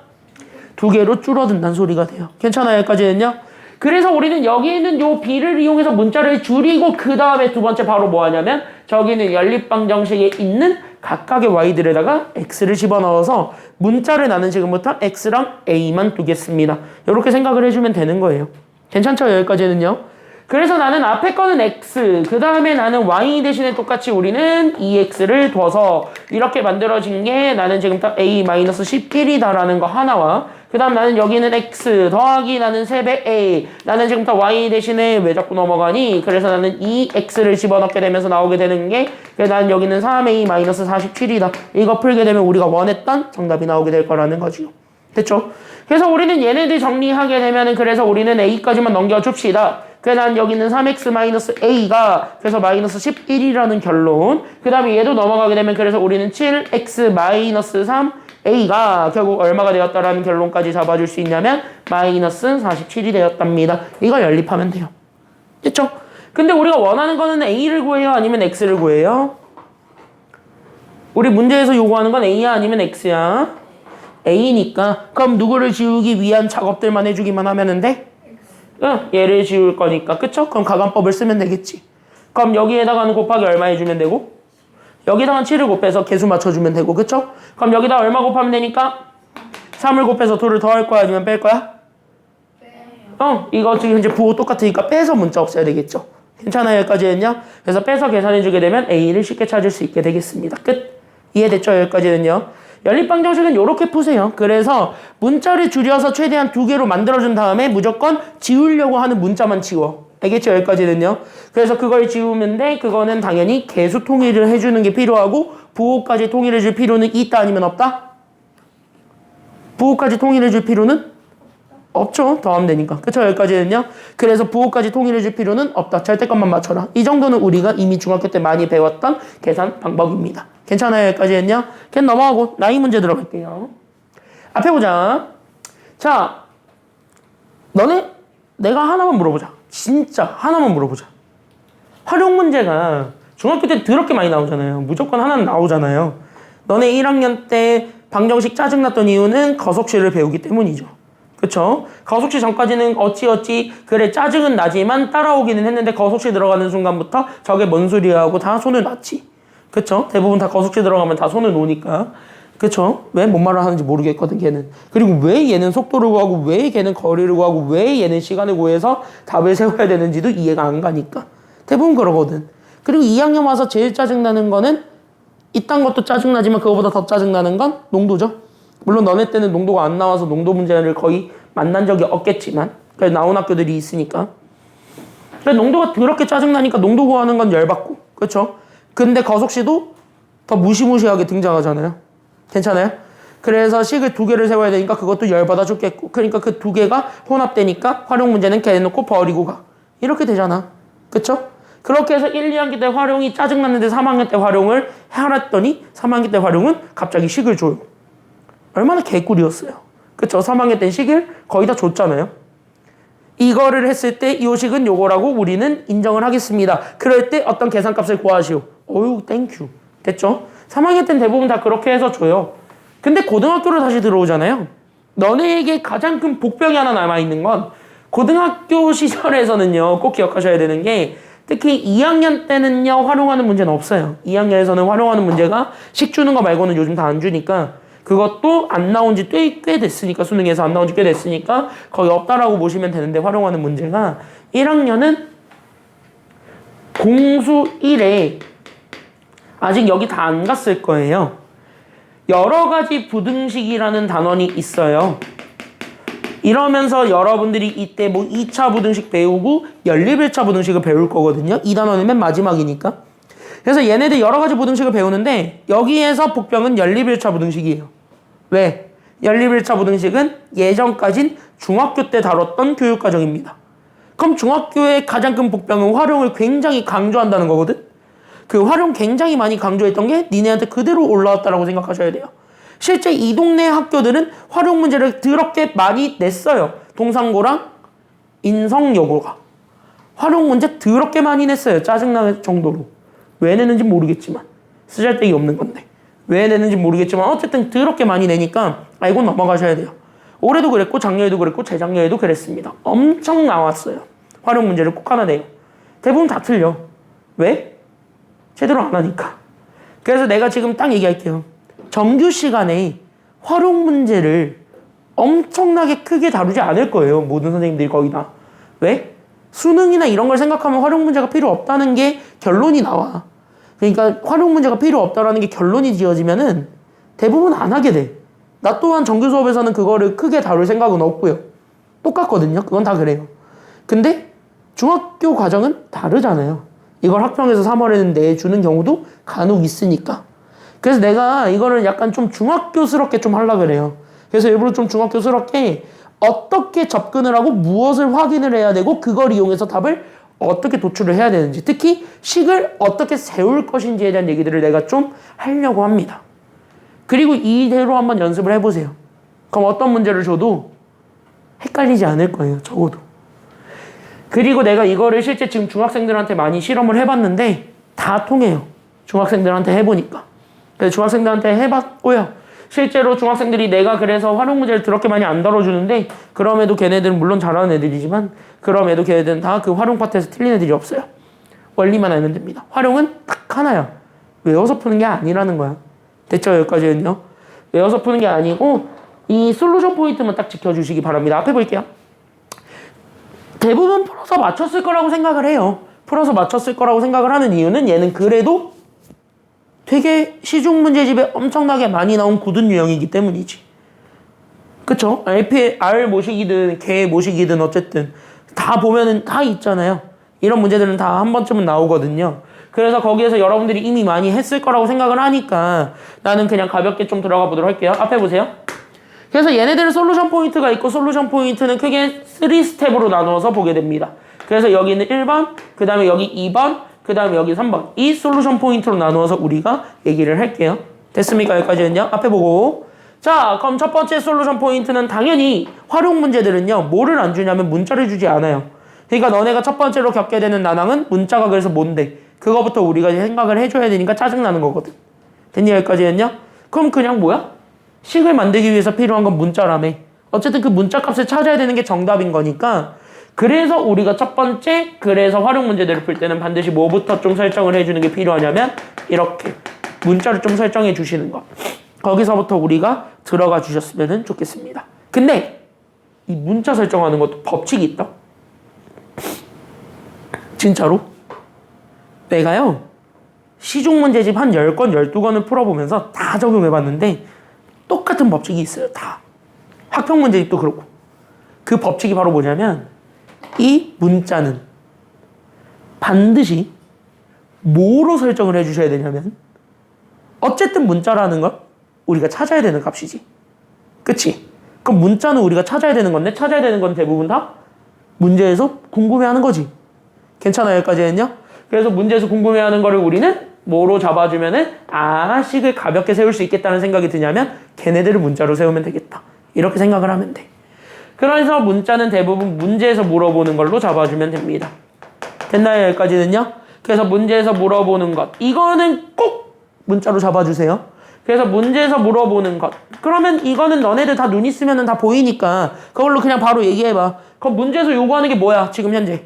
2개로 줄어든다는 소리가 돼요. 괜찮아요? 여기까지는요? 그래서 우리는 여기 있는 요 b를 이용해서 문자를 줄이고 그 다음에 두 번째 바로 뭐 하냐면 저기는 연립방정식에 있는 각각의 y들에다가 x를 집어넣어서 문자를 나는 지금부터 x랑 a만 두겠습니다. 이렇게 생각을 해주면 되는 거예요. 괜찮죠? 여기까지는요? 그래서 나는 앞에 거는 x, 그 다음에 나는 y 대신에 똑같이 우리는 2x를 둬서 이렇게 만들어진 게 나는 지금부터 a-11이다라는 거 하나와 그 다음 나는 여기는 x 더하기 나는 3배 a 나는 지금부터 y 대신에 왜 자꾸 넘어가니? 그래서 나는 2x를 집어넣게 되면서 나오게 되는 게 나는 여기는 3a-47이다. 이거 풀게 되면 우리가 원했던 정답이 나오게 될 거라는 거지요. 됐죠? 그래서 우리는 얘네들 정리하게 되면은 그래서 우리는 a까지만 넘겨줍시다. 그래서 난 여기는 3x-a가 그래서 마이너스 11이라는 결론. 그 다음에 얘도 넘어가게 되면 그래서 우리는 7x-3a가 결국 얼마가 되었다라는 결론까지 잡아줄 수 있냐면 마이너스 47이 되었답니다. 이걸 연립하면 돼요. 됐죠? 근데 우리가 원하는 거는 a를 구해요? 아니면 x를 구해요? 우리 문제에서 요구하는 건 a야? 아니면 x야? a니까 그럼 누구를 지우기 위한 작업들만 해주기만 하면 돼? 응, 얘를 지울 거니까 그쵸? 그럼 가관법을 쓰면 되겠지. 그럼 여기에다가는 곱하기 얼마 해주면 되고 여기다가 7을 곱해서 개수 맞춰주면 되고 그쵸? 그럼 여기다 얼마 곱하면 되니까 3을 곱해서 2를 더할 거야? 아니면 뺄 거야? 이거 지금 현재 부호 똑같으니까 빼서 문자 없애야 되겠죠. 괜찮아요? 여기까지는요? 그래서 빼서 계산해주게 되면 a를 쉽게 찾을 수 있게 되겠습니다. 끝. 이해됐죠? 여기까지는요? 연립방정식은 이렇게 푸세요. 그래서 문자를 줄여서 최대한 2개로 만들어준 다음에 무조건 지우려고 하는 문자만 지워. 알겠죠? 여기까지는요. 그래서 그걸 지우면 돼. 그거는 당연히 개수 통일을 해주는 게 필요하고 부호까지 통일해줄 필요는 있다 아니면 없다? 부호까지 통일해줄 필요는 없죠. 더하면 되니까. 그쵸? 여기까지는요. 그래서 부호까지 통일해줄 필요는 없다. 절대값만 맞춰라. 이 정도는 우리가 이미 중학교 때 많이 배웠던 계산 방법입니다. 괜찮아요? 여기까지는요. 걔는 넘어가고 나이 문제 들어갈게요. 앞에 보자. 자, 내가 하나만 물어보자. 진짜 하나만 물어보자. 활용 문제가 중학교 때 더럽게 많이 나오잖아요. 무조건 하나는 나오잖아요. 너네 1학년 때 방정식 짜증났던 이유는 거속식을 배우기 때문이죠. 그쵸? 거속식 전까지는 어찌 그래 짜증은 나지만 따라오기는 했는데 거속식 들어가는 순간부터 저게 뭔 소리야 하고 다 손을 놨지. 그쵸? 대부분 다 거속식 들어가면 다 손을 놓으니까. 그쵸? 왜 뭔 말을 하는지 모르겠거든 걔는. 그리고 왜 얘는 속도를 구하고 왜 걔는 거리를 구하고 왜 얘는 시간을 구해서 답을 세워야 되는지도 이해가 안 가니까. 대부분 그러거든. 그리고 2학년 와서 제일 짜증나는 거는 이딴 것도 짜증나지만 그거보다 더 짜증나는 건 농도죠. 물론 너네 때는 농도가 안 나와서 농도 문제를 거의 만난 적이 없겠지만 그래서 나온 학교들이 있으니까. 근데 농도가 더럽게 짜증나니까 농도 구하는 건 열받고. 그쵸? 근데 거속시도 더 무시무시하게 등장하잖아요. 괜찮아요? 그래서 식을 2개를 세워야 되니까 그것도 열받아 죽겠고. 그러니까 그 2개가 혼합되니까 활용 문제는 걔놓고 버리고 가. 이렇게 되잖아. 그쵸? 그렇게 해서 1, 2학기 때 활용이 짜증났는데 3학년 때 활용을 해놨더니 3학기 때 활용은 갑자기 식을 줘요. 얼마나 개꿀이었어요. 그쵸? 3학년 때 식을 거의 다 줬잖아요. 이거를 했을 때 이 식은 요거라고 우리는 인정을 하겠습니다. 그럴 때 어떤 계산값을 구하시오. 어휴 땡큐. 됐죠? 3학년 때는 대부분 다 그렇게 해서 줘요. 근데 고등학교로 다시 들어오잖아요. 너네에게 가장 큰 복병이 하나 남아있는 건 고등학교 시절에서는요. 꼭 기억하셔야 되는 게 특히 2학년 때는요. 활용하는 문제는 없어요. 2학년에서는 활용하는 문제가 식 주는 거 말고는 요즘 다 안 주니까 그것도 안 나온 지 꽤 됐으니까 수능에서 안 나온 지 꽤 됐으니까 거의 없다라고 보시면 되는데 활용하는 문제가 1학년은 공수 1에 아직 여기 다 안 갔을 거예요. 여러 가지 부등식이라는 단원이 있어요. 이러면서 여러분들이 이때 뭐 2차 부등식 배우고 연립 1차 부등식을 배울 거거든요. 이 단원은 맨 마지막이니까. 그래서 얘네들 여러 가지 부등식을 배우는데 여기에서 복병은 연립 1차 부등식이에요. 왜? 연립 1차 부등식은 예전까진 중학교 때 다뤘던 교육과정입니다. 그럼 중학교의 가장 큰 복병은 활용을 굉장히 강조한다는 거거든? 그 활용 굉장히 많이 강조했던 게 니네한테 그대로 올라왔다라고 생각하셔야 돼요. 실제 이 동네 학교들은 활용 문제를 더럽게 많이 냈어요. 동상고랑 인성여고가 활용 문제 더럽게 많이 냈어요. 짜증날 정도로. 왜 내는지 모르겠지만. 쓰잘데기 없는 건데. 왜 내는지 모르겠지만 어쨌든 더럽게 많이 내니까 알고 넘어가셔야 돼요. 올해도 그랬고 작년에도 그랬고 재작년에도 그랬습니다. 엄청 나왔어요. 활용 문제를 꼭 하나 내요. 대부분 다 틀려. 왜? 제대로 안 하니까. 그래서 내가 지금 딱 얘기할게요. 정규 시간에 활용 문제를 엄청나게 크게 다루지 않을 거예요. 모든 선생님들이 거의 다. 왜? 수능이나 이런 걸 생각하면 활용 문제가 필요 없다는 게 결론이 나와. 그러니까 활용 문제가 필요 없다라는 게 결론이 지어지면은 대부분 안 하게 돼. 나 또한 정규 수업에서는 그거를 크게 다룰 생각은 없고요. 똑같거든요. 그건 다 그래요. 근데 중학교 과정은 다르잖아요. 이걸 학평에서 3월에는 내주는 경우도 간혹 있으니까. 그래서 내가 이거를 약간 좀 중학교스럽게 좀 하려고 그래요. 그래서 일부러 좀 중학교스럽게 어떻게 접근을 하고 무엇을 확인을 해야 되고 그걸 이용해서 답을 어떻게 도출을 해야 되는지, 특히 식을 어떻게 세울 것인지에 대한 얘기들을 내가 좀 하려고 합니다. 그리고 이대로 한번 연습을 해보세요. 그럼 어떤 문제를 줘도 헷갈리지 않을 거예요. 적어도. 그리고 내가 이거를 실제 지금 중학생들한테 많이 실험을 해봤는데 다 통해요. 중학생들한테 해보니까. 그래서 중학생들한테 해봤고요. 실제로 중학생들이 내가 그래서 활용 문제를 더럽게 많이 안 다뤄주는데 그럼에도 걔네들은 물론 잘하는 애들이지만 그럼에도 걔네들은 다 그 활용 파트에서 틀린 애들이 없어요. 원리만 알면 됩니다. 활용은 딱 하나야. 외워서 푸는 게 아니라는 거야. 됐죠? 여기까지는요. 외워서 푸는 게 아니고 이 솔루션 포인트만 딱 지켜주시기 바랍니다. 앞에 볼게요. 대부분 풀어서 맞췄을 거라고 생각을 해요. 풀어서 맞췄을 거라고 생각을 하는 이유는 얘는 그래도 되게 시중 문제집에 엄청나게 많이 나온 굳은 유형이기 때문이지. 그쵸? R 모식이든 개 모식이든 어쨌든 다 보면은 다 있잖아요. 이런 문제들은 다 한 번쯤은 나오거든요. 그래서 거기에서 여러분들이 이미 많이 했을 거라고 생각을 하니까 나는 그냥 가볍게 좀 들어가 보도록 할게요. 앞에 보세요. 그래서 얘네들은 솔루션 포인트가 있고 솔루션 포인트는 크게 3스텝으로 나누어서 보게 됩니다. 그래서 여기는 1번, 그 다음에 여기 2번, 그 다음에 여기 3번. 이 솔루션 포인트로 나누어서 우리가 얘기를 할게요. 됐습니까? 여기까지는요. 앞에 보고. 자, 그럼 첫 번째 솔루션 포인트는 당연히 활용 문제들은요. 뭐를 안 주냐면 문자를 주지 않아요. 그러니까 너네가 첫 번째로 겪게 되는 난항은 문자가 그래서 뭔데? 그거부터 우리가 생각을 해줘야 되니까 짜증나는 거거든. 됐니? 여기까지는요. 그럼 그냥 뭐야? 식을 만들기 위해서 필요한 건 문자라며. 어쨌든 그 문자 값을 찾아야 되는 게 정답인 거니까 그래서 우리가 첫 번째 그래서 활용 문제들을 풀 때는 반드시 뭐부터 좀 설정을 해주는 게 필요하냐면 이렇게 문자를 좀 설정해 주시는 거. 거기서부터 우리가 들어가 주셨으면 좋겠습니다. 근데 이 문자 설정하는 것도 법칙이 있다. 진짜로? 내가요 시중 문제집 한 10권, 12권을 풀어보면서 다 적용해봤는데 똑같은 법칙이 있어요. 다. 학평 문제집도 그렇고. 그 법칙이 바로 뭐냐면 이 문자는 반드시 뭐로 설정을 해주셔야 되냐면 어쨌든 문자라는 건 우리가 찾아야 되는 값이지. 그치? 그럼 문자는 우리가 찾아야 되는 건데 찾아야 되는 건 대부분 다 문제에서 궁금해하는 거지. 괜찮아요? 여기까지는요? 그래서 문제에서 궁금해하는 거를 우리는 뭐로 잡아주면은 식을 가볍게 세울 수 있겠다는 생각이 드냐면 걔네들을 문자로 세우면 되겠다. 이렇게 생각을 하면 돼. 그래서 문자는 대부분 문제에서 물어보는 걸로 잡아주면 됩니다. 됐나요? 여기까지는요? 그래서 문제에서 물어보는 것 이거는 꼭 문자로 잡아주세요. 그래서 문제에서 물어보는 것 그러면 이거는 너네들 다 눈 있으면 다 보이니까 그걸로 그냥 바로 얘기해봐. 그럼 문제에서 요구하는 게 뭐야? 지금 현재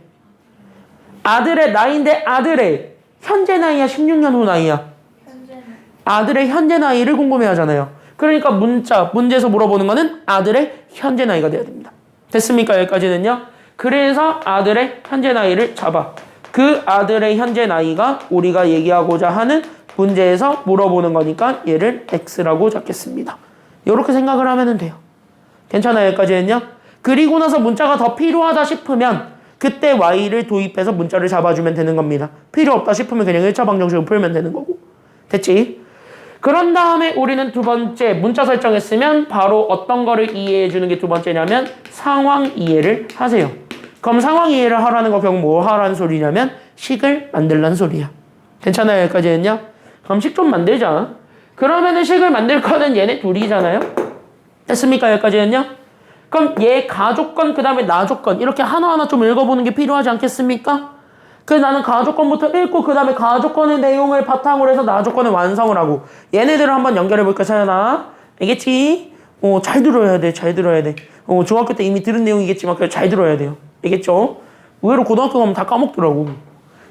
아들의 나이인데 아들의 현재 나이야 16년 후 나이야? 아들의 현재 나이를 궁금해 하잖아요. 그러니까 문제에서 물어보는 거는 아들의 현재 나이가 돼야 됩니다. 됐습니까? 여기까지는요. 그래서 아들의 현재 나이를 잡아. 그 아들의 현재 나이가 우리가 얘기하고자 하는 문제에서 물어보는 거니까 얘를 X라고 잡겠습니다. 이렇게 생각을 하면 돼요. 괜찮아요? 여기까지는요. 그리고 나서 문자가 더 필요하다 싶으면 그때 Y를 도입해서 문자를 잡아주면 되는 겁니다. 필요 없다 싶으면 그냥 1차 방정식을 풀면 되는 거고. 됐지? 그런 다음에 우리는 두 번째 문자 설정했으면 바로 어떤 거를 이해해 주는 게 두 번째냐면 상황 이해를 하세요. 그럼 상황 이해를 하라는 거 결국 뭐 하라는 소리냐면 식을 만들라는 소리야. 괜찮아요? 여기까지는요? 그럼 식 좀 만들자. 그러면은 식을 만들 거는 얘네 둘이잖아요? 됐습니까? 여기까지는요? 그럼 얘 가조건 그 다음에 나조건 이렇게 하나하나 좀 읽어보는 게 필요하지 않겠습니까? 그래서 나는 가조건부터 읽고 그 다음에 가조건의 내용을 바탕으로 해서 나조건을 완성을 하고 얘네들을 한번 연결해볼까 차연아? 알겠지? 잘 들어야 돼. 잘 들어야 돼. 중학교 때 이미 들은 내용이겠지만 그래 잘 들어야 돼요. 알겠죠? 의외로 고등학교 가면 다 까먹더라고.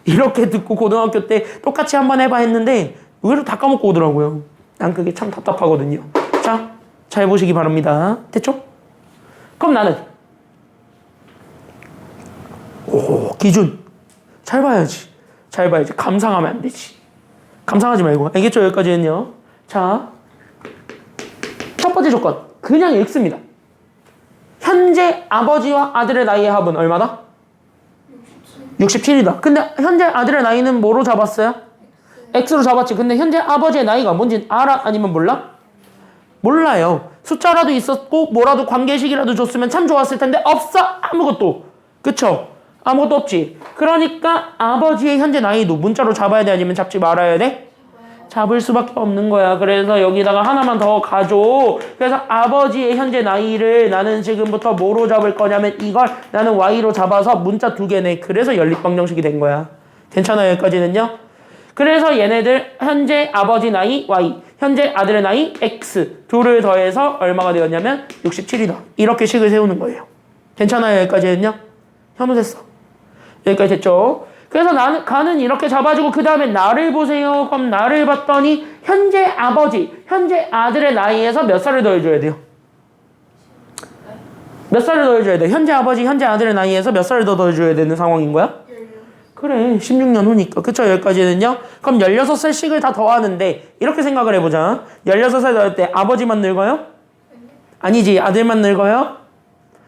이렇게 듣고 고등학교 때 똑같이 한번 해봐 했는데 의외로 다 까먹고 오더라고요. 난 그게 참 답답하거든요. 자, 잘 보시기 바랍니다. 됐죠? 그럼 나는 기준 잘 봐야지. 잘 봐야지. 감상하면 안 되지. 감상하지 말고. 알겠죠? 여기까지는요. 자, 첫 번째 조건 그냥 읽습니다. 현재 아버지와 아들의 나이의 합은 얼마다? 67이다. 근데 현재 아들의 나이는 뭐로 잡았어요? X로 잡았지. 근데 현재 아버지의 나이가 뭔지 알아? 아니면 몰라? 몰라요. 숫자라도 있었고 뭐라도 관계식이라도 줬으면 참 좋았을 텐데 없어. 아무것도. 그쵸? 아무것도 없지. 그러니까 아버지의 현재 나이도 문자로 잡아야 돼? 아니면 잡지 말아야 돼? 잡을 수밖에 없는 거야. 그래서 여기다가 하나만 더 가줘. 그래서 아버지의 현재 나이를 나는 지금부터 뭐로 잡을 거냐면 이걸 나는 Y로 잡아서 문자 2개네. 그래서 연립방정식이 된 거야. 괜찮아요? 여기까지는요? 그래서 얘네들 현재 아버지 나이 Y, 현재 아들의 나이 X 둘을 더해서 얼마가 되었냐면 67이다. 이렇게 식을 세우는 거예요. 괜찮아요? 여기까지는요? 현우 됐어. 여기까지 됐죠? 그래서 나는 가는 이렇게 잡아주고 그 다음에 나를 보세요. 그럼 나를 봤더니 현재 아버지, 현재 아들의 나이에서 몇 살을 더해줘야 돼요? 몇 살을 더해줘야 돼? 현재 아버지, 현재 아들의 나이에서 몇 살을 더 더해줘야 되는 상황인 거야? 그래, 16년 후니까. 그쵸? 여기까지는요? 그럼 16살씩을 다 더하는데 이렇게 생각을 해보자. 16살 더할 때 아버지만 늙어요? 아니지, 아들만 늙어요?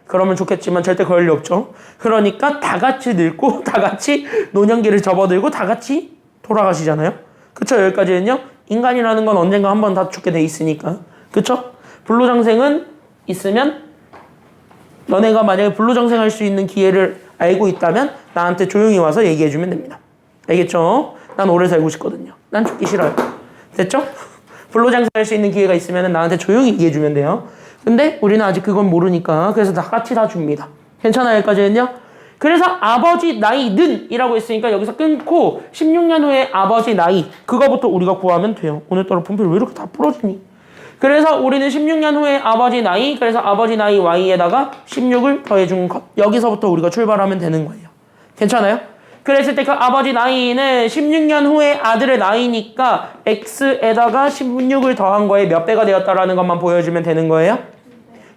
그러면 좋겠지만 절대 그럴 리 없죠. 그러니까 다 같이 늙고 다 같이 노년기를 접어들고 다 같이 돌아가시잖아요. 그쵸? 여기까지는요. 인간이라는 건 언젠가 한번 다 죽게 돼 있으니까. 그쵸? 불로장생은 있으면 너네가 만약에 불로장생할 수 있는 기회를 알고 있다면 나한테 조용히 와서 얘기해주면 됩니다. 알겠죠? 난 오래 살고 싶거든요. 난 죽기 싫어요. 됐죠? 불로장생할 수 있는 기회가 있으면 나한테 조용히 얘기해주면 돼요. 근데 우리는 아직 그건 모르니까 그래서 다 같이 다 줍니다. 괜찮아요? 여기까지는요? 그래서 아버지 나이는 이라고 했으니까 여기서 끊고 16년 후에 아버지 나이 그거부터 우리가 구하면 돼요. 오늘따라 분필 왜 이렇게 다 부러지니? 그래서 우리는 16년 후에 아버지 나이 그래서 아버지 나이 Y에다가 16을 더해준 것 여기서부터 우리가 출발하면 되는 거예요. 괜찮아요? 그랬을 때 그 아버지 나이는 16년 후에 아들의 나이니까 X에다가 16을 더한 거에 몇 배가 되었다라는 것만 보여주면 되는 거예요.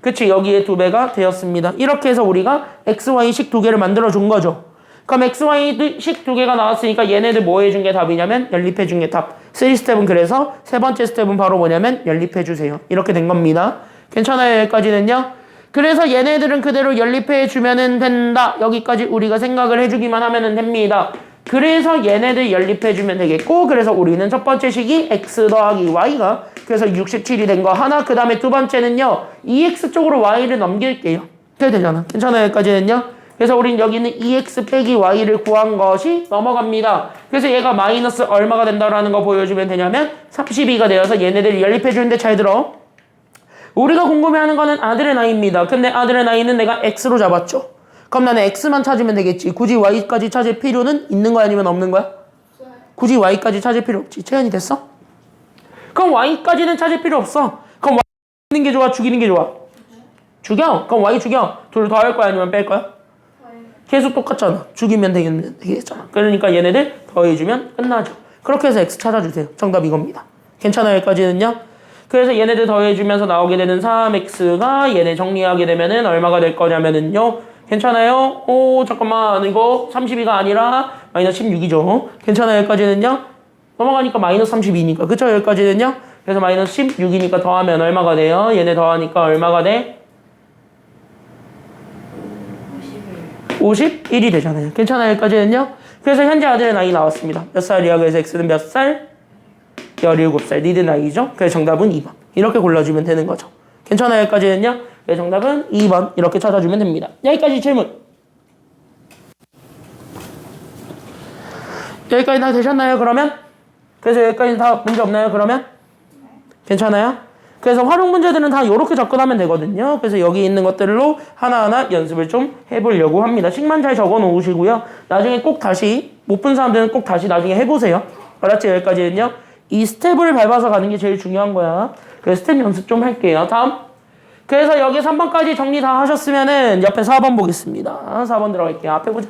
그치? 여기에 2배가 되었습니다. 이렇게 해서 우리가 XY식 2개를 만들어준 거죠. 그럼 XY식 2개가 나왔으니까 얘네들 뭐 해준 게 답이냐면 연립해준 게 답. 3스텝은 그래서 세 번째 스텝은 바로 뭐냐면 연립해주세요. 이렇게 된 겁니다. 괜찮아요? 여기까지는요? 그래서 얘네들은 그대로 연립해주면 된다. 여기까지 우리가 생각을 해주기만 하면 됩니다. 그래서 얘네들 연립해주면 되겠고 그래서 우리는 첫 번째 식이 x 더하기 y가 그래서 67이 된 거 하나 그 다음에 두 번째는요 2x 쪽으로 y를 넘길게요. 그래 되잖아. 괜찮아요? 여기까지는요? 그래서 우린 여기는 2x 빼기 y를 구한 것이 넘어갑니다. 그래서 얘가 마이너스 얼마가 된다라는 거 보여주면 되냐면 32가 되어서 얘네들이 연립해주는데 잘 들어. 우리가 궁금해하는 거는 아들의 나이입니다. 근데 아들의 나이는 내가 x로 잡았죠. 그럼 나는 x만 찾으면 되겠지. 굳이 y까지 찾을 필요는 있는 거야 아니면 없는 거야? 굳이 y까지 찾을 필요 없지. 채연이 됐어? 그럼 y까지는 찾을 필요 없어. 그럼 y 죽이는 게 좋아? 죽이는 게 좋아? 죽여? 그럼 y 죽여. 둘 더 할 거야 아니면 뺄 거야? 계속 똑같잖아. 죽이면 되겠잖아. 그러니까 얘네들 더해주면 끝나죠. 그렇게 해서 x 찾아주세요. 정답 이겁니다. 괜찮아요? 여기까지는요? 그래서 얘네들 더해주면서 나오게 되는 3x가 얘네 정리하게 되면은 얼마가 될 거냐면은요. 괜찮아요? 오 잠깐만 이거 32가 아니라 마이너스 16이죠. 괜찮아요? 여기까지는요? 넘어가니까 마이너스 32니까 그쵸? 여기까지는요? 그래서 마이너스 16이니까 더하면 얼마가 돼요? 얘네 더하니까 얼마가 돼? 51이 되잖아요. 괜찮아요? 여기까지는요? 그래서 현재 아들의 나이 나왔습니다. 몇 살이야? 그래서 x는 몇 살? 17살 니들 나이죠? 그래서 정답은 2번 이렇게 골라주면 되는 거죠. 괜찮아요? 여기까지는요? 그래서 정답은 2번 이렇게 찾아주면 됩니다. 여기까지 질문 여기까지 다 되셨나요? 그러면? 그래서 여기까지 다 문제 없나요? 그러면? 괜찮아요? 그래서 활용 문제들은 다 이렇게 접근하면 되거든요. 그래서 여기 있는 것들로 하나하나 연습을 좀 해보려고 합니다. 식만 잘 적어 놓으시고요. 나중에 꼭 다시 못 푼 사람들은 꼭 다시 나중에 해보세요. 알았지? 여기까지는요. 이 스텝을 밟아서 가는 게 제일 중요한 거야. 그래서 스텝 연습 좀 할게요. 다음. 그래서 여기 3번까지 정리 다 하셨으면은 옆에 4번 보겠습니다. 4번 들어갈게요. 앞에 보자.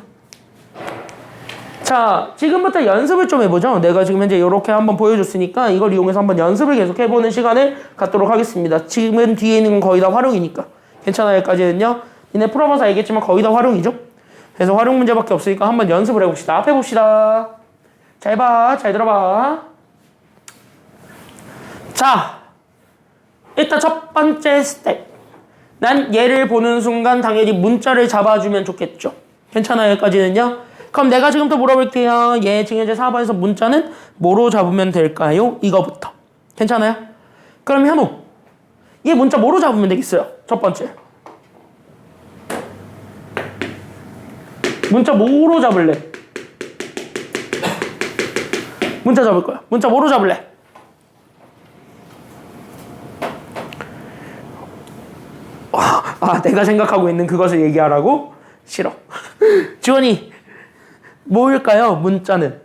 자, 지금부터 연습을 좀 해보죠. 내가 지금 현재 이렇게 한번 보여줬으니까 이걸 이용해서 한번 연습을 계속 해보는 시간을 갖도록 하겠습니다. 지금은 뒤에 있는 건 거의 다 활용이니까. 괜찮아요. 여기까지는요. 니네 풀어봐서 알겠지만 거의 다 활용이죠. 그래서 활용 문제밖에 없으니까 한번 연습을 해봅시다. 앞에 봅시다. 잘 봐. 잘 들어봐. 자, 일단 첫 번째 스텝. 난 얘를 보는 순간 당연히 문자를 잡아주면 좋겠죠. 괜찮아요. 여기까지는요. 그럼 내가 지금부터 물어볼게요. 얘 지금 현재 4번에서 문자는 뭐로 잡으면 될까요? 이거부터. 괜찮아요? 그럼 현우. 얘 문자 뭐로 잡으면 되겠어요? 첫 번째. 문자 뭐로 잡을래? 문자 잡을 거야. 문자 뭐로 잡을래? 내가 생각하고 있는 그것을 얘기하라고? 싫어. 지원이. 뭐일까요? 문자는.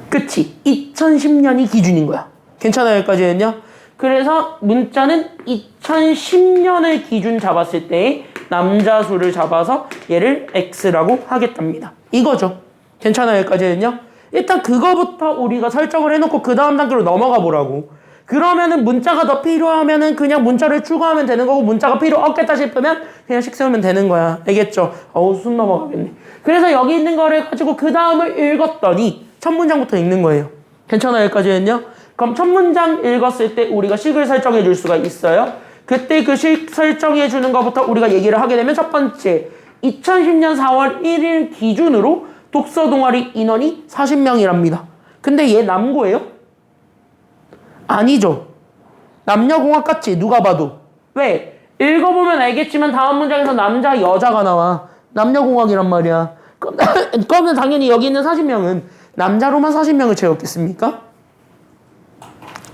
그치. 2010년이 기준인 거야. 괜찮아요? 여기까지는요? 그래서 문자는 2010년을 기준 잡았을 때 남자 수를 잡아서 얘를 X라고 하겠답니다. 이거죠. 괜찮아요? 여기까지는요? 일단 그거부터 우리가 설정을 해놓고 그 다음 단계로 넘어가 보라고. 그러면은 문자가 더 필요하면은 그냥 문자를 추가하면 되는 거고, 문자가 필요 없겠다 싶으면 그냥 식 세우면 되는 거야. 알겠죠? 숨 넘어가겠네. 그래서 여기 있는 거를 가지고 그 다음을 읽었더니 첫 문장부터 읽는 거예요. 괜찮아요? 여기까지는요? 그럼 첫 문장 읽었을 때 우리가 식을 설정해 줄 수가 있어요. 그때 그 식 설정해 주는 것부터 우리가 얘기를 하게 되면 첫 번째, 2010년 4월 1일 기준으로 독서 동아리 인원이 40명이랍니다. 근데 얘 남고예요? 아니죠. 남녀공학 같지, 누가 봐도. 왜? 읽어보면 알겠지만 다음 문장에서 남자, 여자가 나와. 남녀공학이란 말이야. 그러면 당연히 여기 있는 40명은 남자로만 40명을 채웠겠습니까?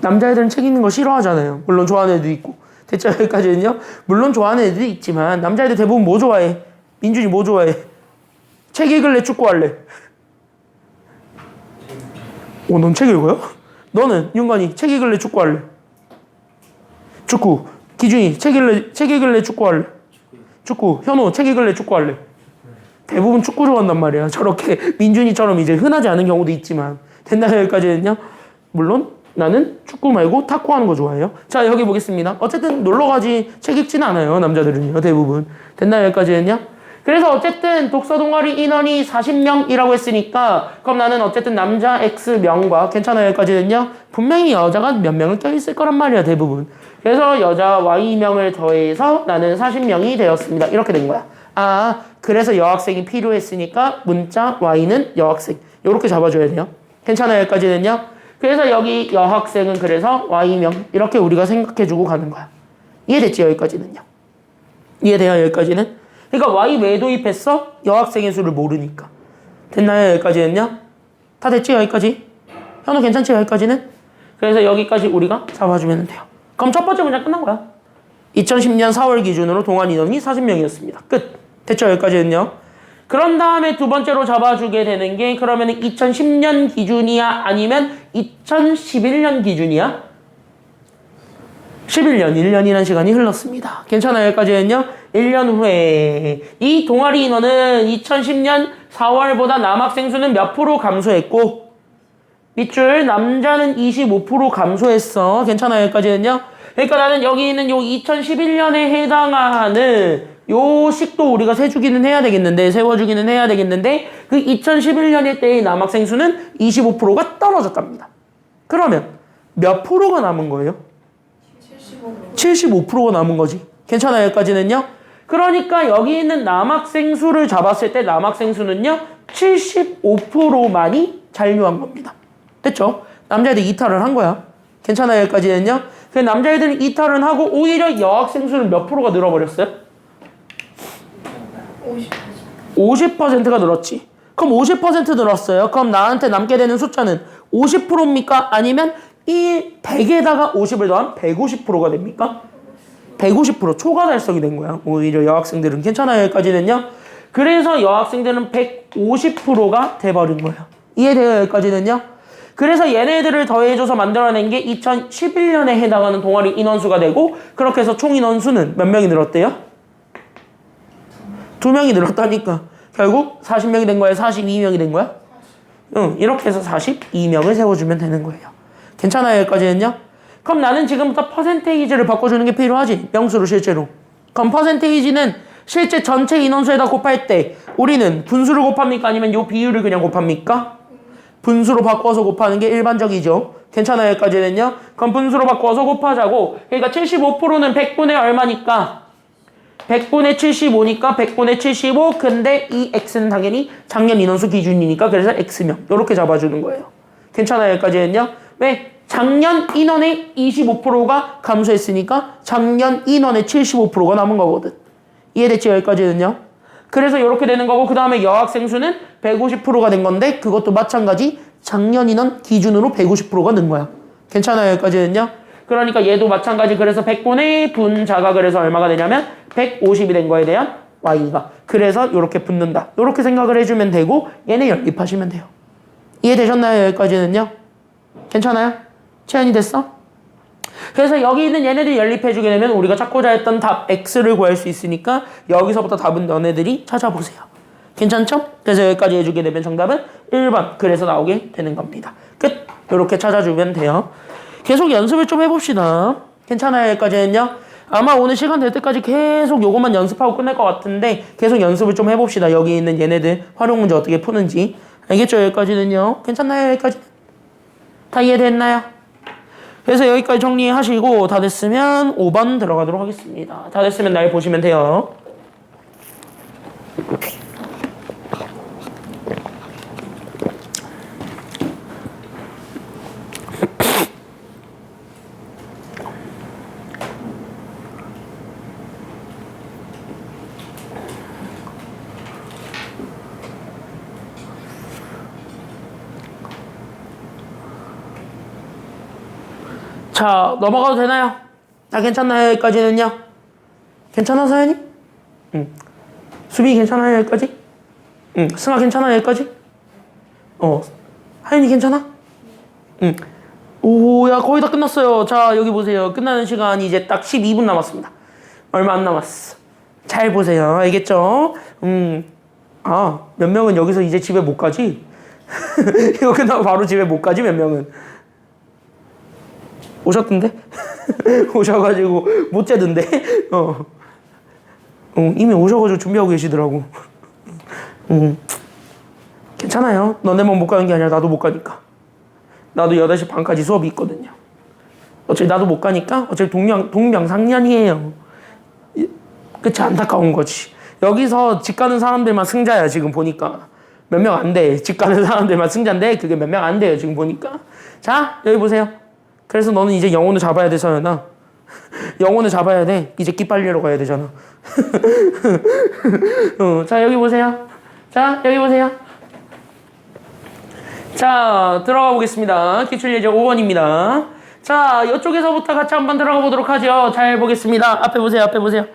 남자애들은 책 읽는 거 싫어하잖아요. 물론 좋아하는 애도 있고. 대체 여기까지는요? 물론 좋아하는 애도 있지만 남자애들 대부분 뭐 좋아해? 민준이 뭐 좋아해? 책 읽을래? 축구할래? 넌 책 읽어요? 너는 윤관이 책 읽을래? 축구할래? 축구. 기준이 책 읽을래? 축구할래? 축구. 현호 책 읽을래? 축구할래? 대부분 축구 좋아한단 말이야. 저렇게 민준이처럼 이제 흔하지 않은 경우도 있지만. 됐나요? 여기까지는요? 물론 나는 축구 말고 탁구하는 거 좋아해요. 자, 여기 보겠습니다. 어쨌든 놀러가지 책 읽진 않아요. 남자들은요. 대부분. 됐나요? 여기까지는요? 그래서 어쨌든 독서 동아리 인원이 40명이라고 했으니까 그럼 나는 어쨌든 남자 X명과 괜찮아요? 여기까지는요? 분명히 여자가 몇 명은 껴있을 거란 말이야. 대부분. 그래서 여자 Y명을 더해서 나는 40명이 되었습니다. 이렇게 된 거야. 그래서 여학생이 필요했으니까 문자 Y는 여학생. 이렇게 잡아줘야 돼요. 괜찮아요? 여기까지는요? 그래서 여기 여학생은 그래서 Y명 이렇게 우리가 생각해주고 가는 거야. 이해됐지? 여기까지는요? 이해돼요? 여기까지는? 그러니까 Y 왜 도입했어? 여학생의 수를 모르니까. 됐나요? 여기까지는요? 다 됐지? 여기까지? 현우 괜찮지? 여기까지는? 그래서 여기까지 우리가 잡아주면 돼요. 그럼 첫 번째 문장 끝난 거야. 2010년 4월 기준으로 동안 인원이 40명이었습니다. 끝. 됐죠? 여기까지는요? 그런 다음에 두 번째로 잡아주게 되는 게 그러면 2010년 기준이야? 아니면 2011년 기준이야? 11년, 1년이라는 시간이 흘렀습니다. 괜찮아요? 여기까지는요? 1년 후에 이 동아리 인원은 2010년 4월보다 남학생 수는 몇 프로 감소했고 밑줄 남자는 25% 감소했어. 괜찮아요? 여기까지는요? 그러니까 나는 여기 있는 요 2011년에 해당하는 요 식도 우리가 세주기는 해야 되겠는데 세워주기는 해야 되겠는데 그 2011년일 때의 남학생 수는 25%가 떨어졌답니다. 그러면 몇 프로가 남은 거예요? 75%가 남은 거지. 괜찮아요? 여기까지는요? 그러니까 여기 있는 남학생 수를 잡았을 때 남학생 수는요 75%만이 잔류한 겁니다. 됐죠? 남자애들 이탈을 한 거야. 괜찮아요? 여기까지는요? 그 남자애들은 이탈을 하고 오히려 여학생 수는 몇 프로가 늘어버렸어요? 50%가 늘었지. 그럼 50% 늘었어요. 그럼 나한테 남게 되는 숫자는 50%입니까? 아니면 이 100에다가 50을 더한 150%가 됩니까? 150% 초과 달성이 된 거야. 오히려 여학생들은 괜찮아요. 여기까지는요. 그래서 여학생들은 150%가 돼버린 거예요. 이해돼요? 여기까지는요. 그래서 얘네들을 더해줘서 만들어낸 게 2011년에 해당하는 동아리 인원수가 되고 그렇게 해서 총 인원수는 몇 명이 늘었대요? 2명이 늘었다니까. 결국 40명이 된 거야? 42명이 된 거야? 응, 이렇게 해서 42명을 세워주면 되는 거예요. 괜찮아요? 여기까지는요? 그럼 나는 지금부터 퍼센테이지를 바꿔주는 게 필요하지. 명수로 실제로. 그럼 퍼센테이지는 실제 전체 인원수에다 곱할 때 우리는 분수를 곱합니까? 아니면 요 비율을 그냥 곱합니까? 분수로 바꿔서 곱하는 게 일반적이죠. 괜찮아요? 여기까지는요? 그럼 분수로 바꿔서 곱하자고. 그러니까 75%는 100분의 얼마니까? 100분의 75니까 100분의 75. 근데 이 x는 당연히 작년 인원수 기준이니까 그래서 x명. 이렇게 잡아주는 거예요. 괜찮아요? 여기까지는요? 왜? 작년 인원의 25%가 감소했으니까 작년 인원의 75%가 남은 거거든. 이해됐죠? 여기까지는요? 그래서 이렇게 되는 거고 그 다음에 여학생 수는 150%가 된 건데 그것도 마찬가지 작년 인원 기준으로 150%가 는 거야. 괜찮아요? 여기까지는요? 그러니까 얘도 마찬가지. 그래서 100분의 분자가 그래서 얼마가 되냐면 150이 된 거에 대한 y가. 그래서 이렇게 붙는다. 이렇게 생각을 해주면 되고 얘네 연립하시면 돼요. 이해되셨나요? 여기까지는요? 괜찮아요? 체현이 됐어? 그래서 여기 있는 얘네들 연립해주게 되면 우리가 찾고자 했던 답 x를 구할 수 있으니까 여기서부터 답은 너네들이 찾아보세요. 괜찮죠? 그래서 여기까지 해주게 되면 정답은 1번. 그래서 나오게 되는 겁니다. 끝. 이렇게 찾아주면 돼요. 계속 연습을 좀 해봅시다. 괜찮아요? 여기까지는요? 아마 오늘 시간 될 때까지 계속 요것만 연습하고 끝낼 것 같은데 계속 연습을 좀 해봅시다. 여기 있는 얘네들 활용 문제 어떻게 푸는지. 알겠죠? 여기까지는요? 괜찮나요? 여기까지? 다 이해됐나요? 그래서 여기까지 정리하시고 다 됐으면 5번 들어가도록 하겠습니다. 다 됐으면 날 보시면 돼요. 자, 넘어가도 되나요? 괜찮나요? 여기까지는요? 괜찮아, 서연이? 응. 수빈이 괜찮아요? 여기까지? 응. 승아 괜찮아요? 여기까지? 하연이 괜찮아? 응. 오, 야, 거의 다 끝났어요. 자, 여기 보세요. 끝나는 시간이 이제 딱 12분 남았습니다. 얼마 안 남았어. 잘 보세요. 알겠죠? 몇 명은 여기서 이제 집에 못 가지? 이거 끝나고 바로 집에 못 가지, 몇 명은? 오셨던데? 오셔가지고 못 재던데? 이미 오셔가지고 준비하고 계시더라고. 괜찮아요. 너네만 못 가는 게 아니라 나도 못 가니까. 나도 8시 반까지 수업이 있거든요. 어차피 나도 못 가니까 어차피 동명상련이에요. 그치? 안타까운 거지. 여기서 집 가는 사람들만 승자야 지금 보니까. 몇 명 안 돼. 집 가는 사람들만 승자인데 그게 몇 명 안 돼요 지금 보니까. 자, 여기 보세요. 그래서 너는 이제 영혼을 잡아야 돼, 서연아. 영혼을 잡아야 돼. 이제 기빨리러 가야 되잖아. 자, 여기 보세요. 자, 여기 보세요. 자, 들어가 보겠습니다. 기출예제 5번입니다. 자, 이쪽에서부터 같이 한번 들어가 보도록 하죠. 잘 보겠습니다. 앞에 보세요, 앞에 보세요.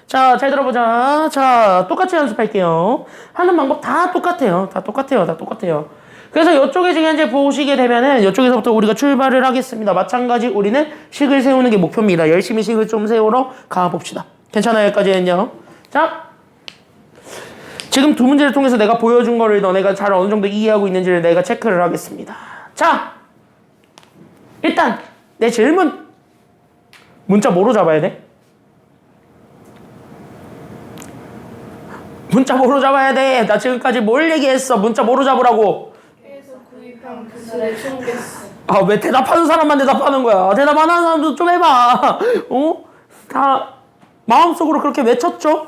자, 잘 들어보자. 자, 똑같이 연습할게요. 하는 방법 다 똑같아요. 다 똑같아요. 다 똑같아요. 그래서 이쪽에 지금 이제 보시게 되면은 이쪽에서부터 우리가 출발을 하겠습니다. 마찬가지 우리는 식을 세우는 게 목표입니다. 열심히 식을 좀 세우러 가봅시다. 괜찮아요? 여기까지는요. 자, 지금 두 문제를 통해서 내가 보여준 거를 너네가 잘 어느 정도 이해하고 있는지를 내가 체크를 하겠습니다. 자, 일단 내 질문. 문자 뭐로 잡아야 돼? 문자 뭐로 잡아야 돼? 나 지금까지 뭘 얘기했어? 문자 뭐로 잡으라고? 왜 대답하는 사람만 대답하는 거야? 대답 안 하는 사람도 좀 해봐. 다 마음속으로 그렇게 외쳤죠?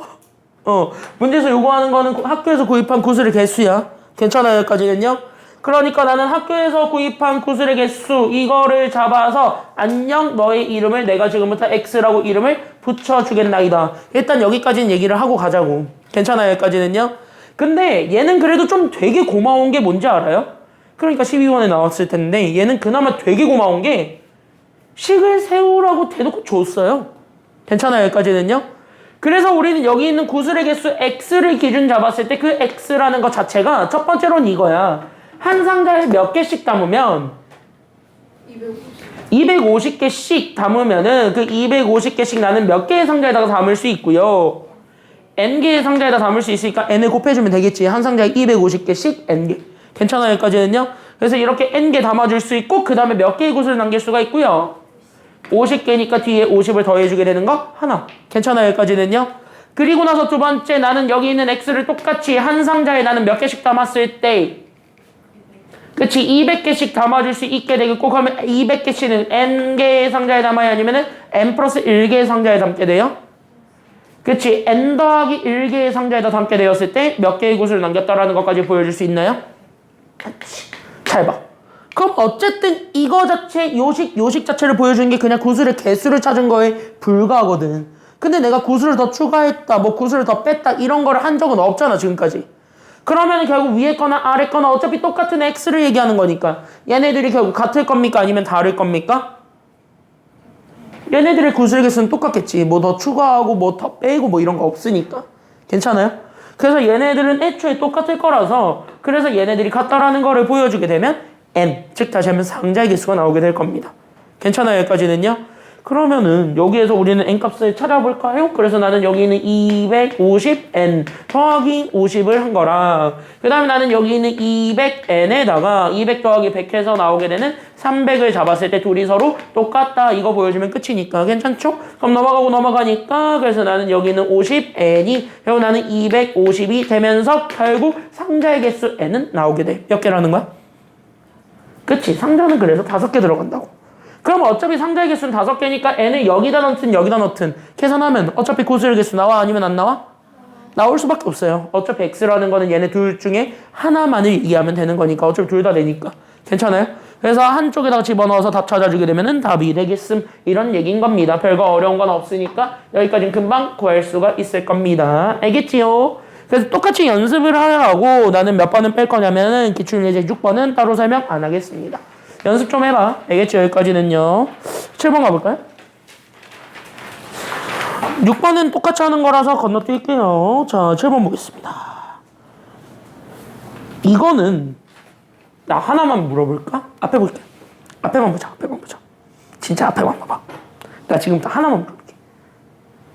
문제에서 요구하는 거는 학교에서 구입한 구슬의 개수야. 괜찮아요? 여기까지는요? 그러니까 나는 학교에서 구입한 구슬의 개수 이거를 잡아서 안녕 너의 이름을 내가 지금부터 X라고 이름을 붙여주겠나이다. 일단 여기까지는 얘기를 하고 가자고. 괜찮아요? 여기까지는요? 근데 얘는 그래도 좀 되게 고마운 게 뭔지 알아요? 그러니까 12번에 나왔을 텐데 얘는 그나마 되게 고마운 게 식을 세우라고 대놓고 줬어요. 괜찮아요, 여기까지는요? 그래서 우리는 여기 있는 구슬의 개수 x를 기준 잡았을 때 그 x라는 것 자체가 첫 번째로는 이거야. 한 상자에 몇 개씩 담으면 250개씩 담으면은 그 250개씩 나는 몇 개의 상자에다가 담을 수 있고요. n개의 상자에다 담을 수 있으니까 n을 곱해주면 되겠지. 한 상자에 250개씩 n개. 괜찮아요, 여기까지는요? 그래서 이렇게 n개 담아줄 수 있고 그 다음에 몇 개의 구슬을 남길 수가 있고요. 50개니까 뒤에 50을 더해주게 되는 거 하나. 괜찮아요, 여기까지는요? 그리고 나서 두 번째, 나는 여기 있는 x를 똑같이 한 상자에 나는 몇 개씩 담았을 때 그치, 200개씩 담아줄 수 있게 되겠고, 그러면 200개씩은 n개의 상자에 담아야 아니면은 n 플러스 1개의 상자에 담게 돼요? 그치, n 더하기 1개의 상자에다 담게 되었을 때 몇 개의 구슬을 남겼다라는 것까지 보여줄 수 있나요? 그치. 잘 봐. 그럼 어쨌든 이거 자체, 요식 자체를 보여주는 게 그냥 구슬의 개수를 찾은 거에 불과하거든. 근데 내가 구슬을 더 추가했다, 뭐 구슬을 더 뺐다, 이런 거를 한 적은 없잖아, 지금까지. 그러면 결국 위에 거나 아래 거나 어차피 똑같은 x를 얘기하는 거니까 얘네들이 결국 같을 겁니까? 아니면 다를 겁니까? 얘네들의 구슬 개수는 똑같겠지. 뭐 더 추가하고 뭐 더 빼고 뭐 이런 거 없으니까. 괜찮아요? 그래서 얘네들은 애초에 똑같을 거라서 그래서 얘네들이 같다라는 거를 보여주게 되면 n, 즉 다시 하면 상자의 개수가 나오게 될 겁니다. 괜찮아요? 여기까지는요? 그러면은 여기에서 우리는 n값을 찾아볼까요? 그래서 나는 여기 있는 250n 더하기 50을 한 거랑 그 다음에 나는 여기 있는 200n에다가 200 더하기 100 해서 나오게 되는 300을 잡았을 때 둘이 서로 똑같다 이거 보여주면 끝이니까 괜찮죠? 그럼 넘어가니까 그래서 나는 여기 있는 50n이 그리고 나는 250이 되면서 결국 상자의 개수 n은 나오게 돼. 몇 개라는 거야? 그치? 상자는 그래서 5개 들어간다고. 그럼 어차피 상자의 개수는 5개니까 n을 여기다 넣든 여기다 넣든 계산하면 어차피 구슬의 개수 나와 아니면 안 나와? 나올 수밖에 없어요. 어차피 x라는 거는 얘네 둘 중에 하나만을 이해하면 되는 거니까 어차피 둘 다 되니까. 괜찮아요? 그래서 한쪽에다가 집어넣어서 답 찾아주게 되면 답이 되겠음. 이런 얘기인 겁니다. 별거 어려운 건 없으니까 여기까지는 금방 구할 수가 있을 겁니다. 알겠지요? 그래서 똑같이 연습을 하라고 나는 몇 번은 뺄 거냐면은 기출예제 6번은 따로 설명 안 하겠습니다. 연습 좀 해봐. 알겠죠? 여기까지는요. 7번 가볼까요? 6번은 똑같이 하는 거라서 건너뛸게요. 자, 7번 보겠습니다. 이거는 나 하나만 물어볼까? 앞에 볼게. 앞에만 보자. 진짜 앞에만 봐봐. 나 지금부터 하나만 물어볼게.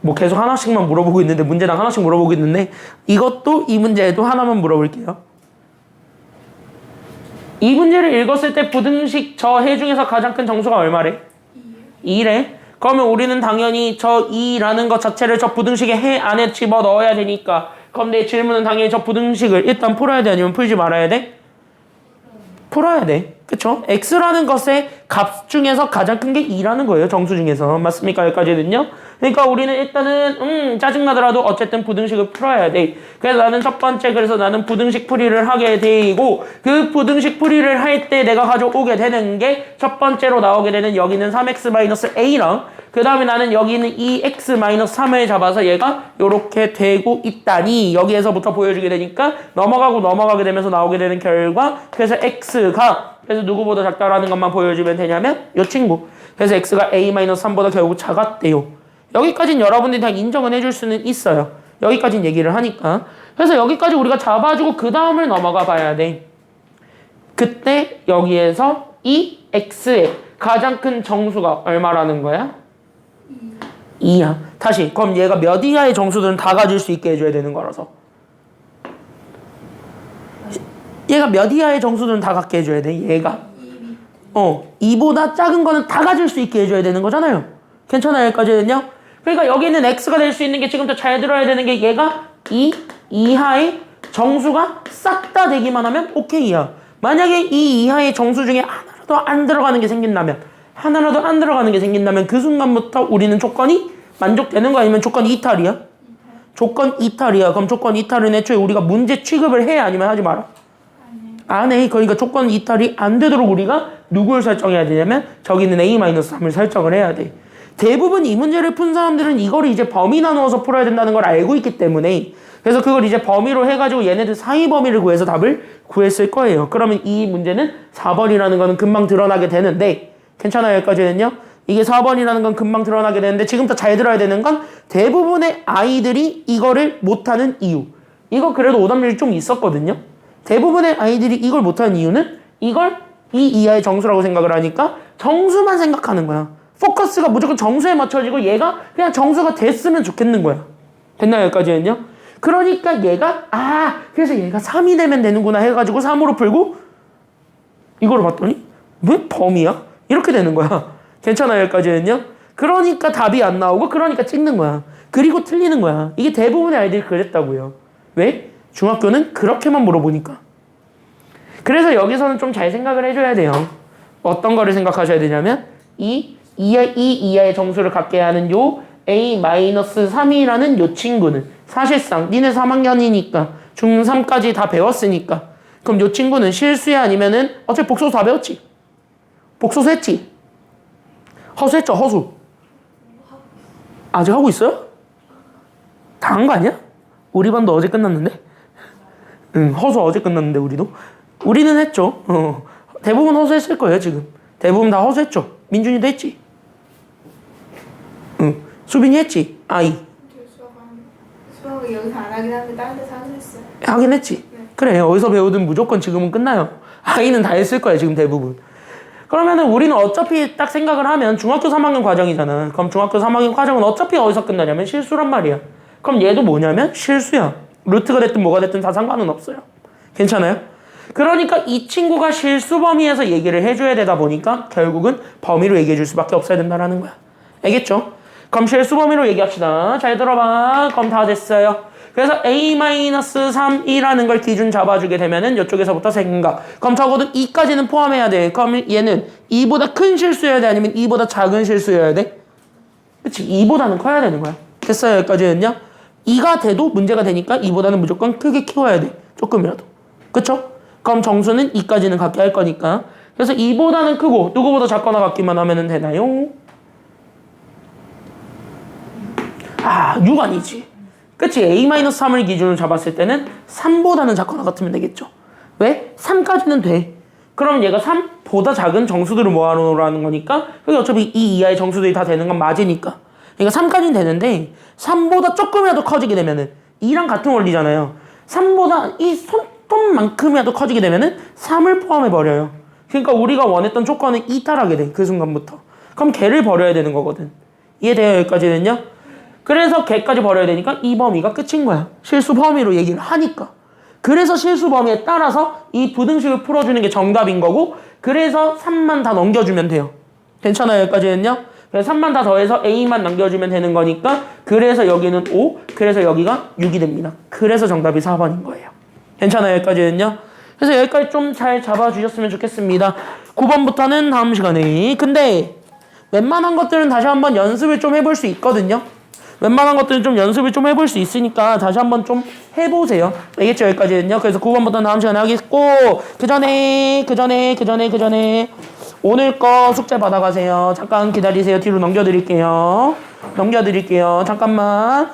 뭐 계속 하나씩만 물어보고 있는데 문제당 하나씩 물어보고 있는데 이것도 이 문제에도 하나만 물어볼게요. 이 문제를 읽었을 때 부등식 저 해 중에서 가장 큰 정수가 얼마래? 2래. 그러면 우리는 당연히 저 2라는 것 자체를 저 부등식의 해 안에 집어넣어야 되니까 그럼 내 질문은 당연히 저 부등식을 일단 풀어야 돼 아니면 풀지 말아야 돼? 풀어야 돼. 그쵸? x라는 것의 값 중에서 가장 큰 게 2라는 거예요. 정수 중에서. 맞습니까? 여기까지는요? 그러니까 우리는 일단은 짜증나더라도 어쨌든 부등식을 풀어야 돼. 그래서 나는 첫 번째 그래서 나는 부등식 풀이를 하게 되고 그 부등식 풀이를 할 때 내가 가져오게 되는 게 첫 번째로 나오게 되는 여기는 3x-a랑 그 다음에 나는 여기 있는 2x-3을 잡아서 얘가 이렇게 되고 있다니 여기에서부터 보여주게 되니까 넘어가게 되면서 나오게 되는 결과 그래서 x가 그래서 누구보다 작다라는 것만 보여주면 되냐면 이 친구 그래서 x가 a-3보다 결국 작았대요. 여기까지는 여러분들이 다 인정은 해줄 수는 있어요. 여기까지는 얘기를 하니까. 그래서 여기까지 우리가 잡아주고 그 다음을 넘어가 봐야 돼. 그때 여기에서 이 x의 가장 큰 정수가 얼마라는 거야? 2야. 다시 그럼 얘가 몇 이하의 정수들은 다 가질 수 있게 해줘야 되는 거라서 얘가 몇 이하의 정수들은 다 갖게 해줘야 돼. 얘가 2보다 작은 거는 다 가질 수 있게 해줘야 되는 거잖아요. 괜찮아요? 여기까지는요? 그러니까 여기는 x가 될 수 있는 게 지금부터 잘 들어야 되는 게 얘가 2 이하의 정수가 싹 다 되기만 하면 오케이야. 만약에 이 이하의 정수 중에 하나라도 안 들어가는 게 생긴다면 그 순간부터 우리는 조건이 만족되는 거 아니면 조건 이탈이야? 조건 이탈이야. 그럼 조건 이탈은 애초에 우리가 문제 취급을 해 아니면 하지 마라? 안 해. 그러니까 조건 이탈이 안 되도록 우리가 누구를 설정해야 되냐면 저기는 a-3을 설정을 해야 돼. 대부분 이 문제를 푼 사람들은 이거를 이제 범위 나누어서 풀어야 된다는 걸 알고 있기 때문에 그래서 그걸 이제 범위로 해가지고 얘네들 사이 범위를 구해서 답을 구했을 거예요. 그러면 이 문제는 4번이라는 거는 금방 드러나게 되는데, 괜찮아요, 여기까지는요? 이게 4번이라는 건 금방 드러나게 되는데, 지금부터 잘 들어야 되는 건 대부분의 아이들이 이거를 못하는 이유. 이거 그래도 오답률이 좀 있었거든요. 대부분의 아이들이 이걸 못하는 이유는 이걸 이 이하의 정수라고 생각을 하니까 정수만 생각하는 거야. 포커스가 무조건 정수에 맞춰지고 얘가 그냥 정수가 됐으면 좋겠는 거야. 됐나요, 여기까지는요? 그러니까 얘가 그래서 얘가 3이 되면 되는구나 해가지고 3으로 풀고 이거를 봤더니 왜 범위야? 이렇게 되는 거야. 괜찮아요, 여기까지는요? 그러니까 답이 안 나오고 그러니까 찍는 거야. 그리고 틀리는 거야. 이게 대부분의 아이들이 그랬다고요. 왜? 중학교는 그렇게만 물어보니까. 그래서 여기서는 좀 잘 생각을 해줘야 돼요. 어떤 거를 생각하셔야 되냐면 이 이하의 정수를 갖게 하는 요 A-3이라는 요 친구는 사실상 니네 3학년이니까 중3까지 다 배웠으니까 그럼 요 친구는 실수야 아니면은 어차피 복소수 다 배웠지? 복소수 했지? 허수했죠, 허수. 아직 하고 있어요? 다 한 거 아니야? 우리 반도 어제 끝났는데? 응, 허수 어제 끝났는데 우리도? 우리는 했죠. 대부분 허수했을 거예요, 지금. 대부분 다 허수했죠. 민준이도 했지? 응. 수빈이 했지? 아이. 수학을 여기서 안 하긴 하는데 다른 데서 하긴 했어요. 하긴 했지? 네. 그래, 어디서 배우든 무조건 지금은 끝나요. 아이는 다 했을 거야, 지금 대부분. 그러면은 우리는 어차피 딱 생각을 하면 중학교 3학년 과정이잖아. 그럼 중학교 3학년 과정은 어차피 어디서 끝나냐면 실수란 말이야. 그럼 얘도 뭐냐면 실수야. 루트가 됐든 뭐가 됐든 다 상관은 없어요. 괜찮아요? 그러니까 이 친구가 실수 범위에서 얘기를 해줘야 되다 보니까 결국은 범위로 얘기해 줄 수밖에 없어야 된다는 거야. 알겠죠? 그럼 실수 범위로 얘기합시다. 잘 들어봐. 그럼 다 됐어요. 그래서 A-3이라는 걸 기준 잡아주게 되면은 이쪽에서부터 생각. 그럼 적어도 2까지는 포함해야 돼. 그럼 얘는 2보다 큰 실수여야 돼? 아니면 2보다 작은 실수여야 돼? 그치? 2보다는 커야 되는 거야. 됐어요? 여기까지는요? 2가 돼도 문제가 되니까 2보다는 무조건 크게 키워야 돼. 조금이라도. 그쵸? 그럼 정수는 2까지는 갖게 할 거니까. 그래서 2보다는 크고 누구보다 작거나 같기만 하면 되나요? 6 아니지. 그치? A-3을 기준으로 잡았을 때는 3보다는 작거나 같으면 되겠죠. 왜? 3까지는 돼. 그럼 얘가 3보다 작은 정수들을 모아놓으라는 거니까 여기 어차피 이 이하의 정수들이 다 되는 건 맞으니까. 그러니까 3까지는 되는데 3보다 조금이라도 커지게 되면은 2랑 같은 원리잖아요. 3보다 이 손톱만큼이라도 커지게 되면은 3을 포함해버려요. 그러니까 우리가 원했던 조건은 이탈하게 돼. 그 순간부터. 그럼 걔를 버려야 되는 거거든. 이해돼요? 여기까지는요? 그래서 걔까지 버려야 되니까 이 범위가 끝인 거야. 실수 범위로 얘기를 하니까. 그래서 실수 범위에 따라서 이 부등식을 풀어주는 게 정답인 거고 그래서 3만 다 넘겨주면 돼요. 괜찮아요? 여기까지는요? 그래서 3만 다 더해서 A만 남겨주면 되는 거니까 그래서 여기는 5, 그래서 여기가 6이 됩니다. 그래서 정답이 4번인 거예요. 괜찮아요? 여기까지는요? 그래서 여기까지 좀 잘 잡아주셨으면 좋겠습니다. 9번부터는 다음 시간에. 근데 웬만한 것들은 다시 한번 연습을 좀 해볼 수 있거든요. 웬만한 것들은 좀 연습을 좀 해볼 수 있으니까 다시 한번 좀 해보세요. 알겠죠? 여기까지는요. 그래서 9번부터는 다음 시간에 하겠고 그 전에 오늘 거 숙제 받아가세요. 잠깐 기다리세요. 뒤로 넘겨드릴게요. 잠깐만.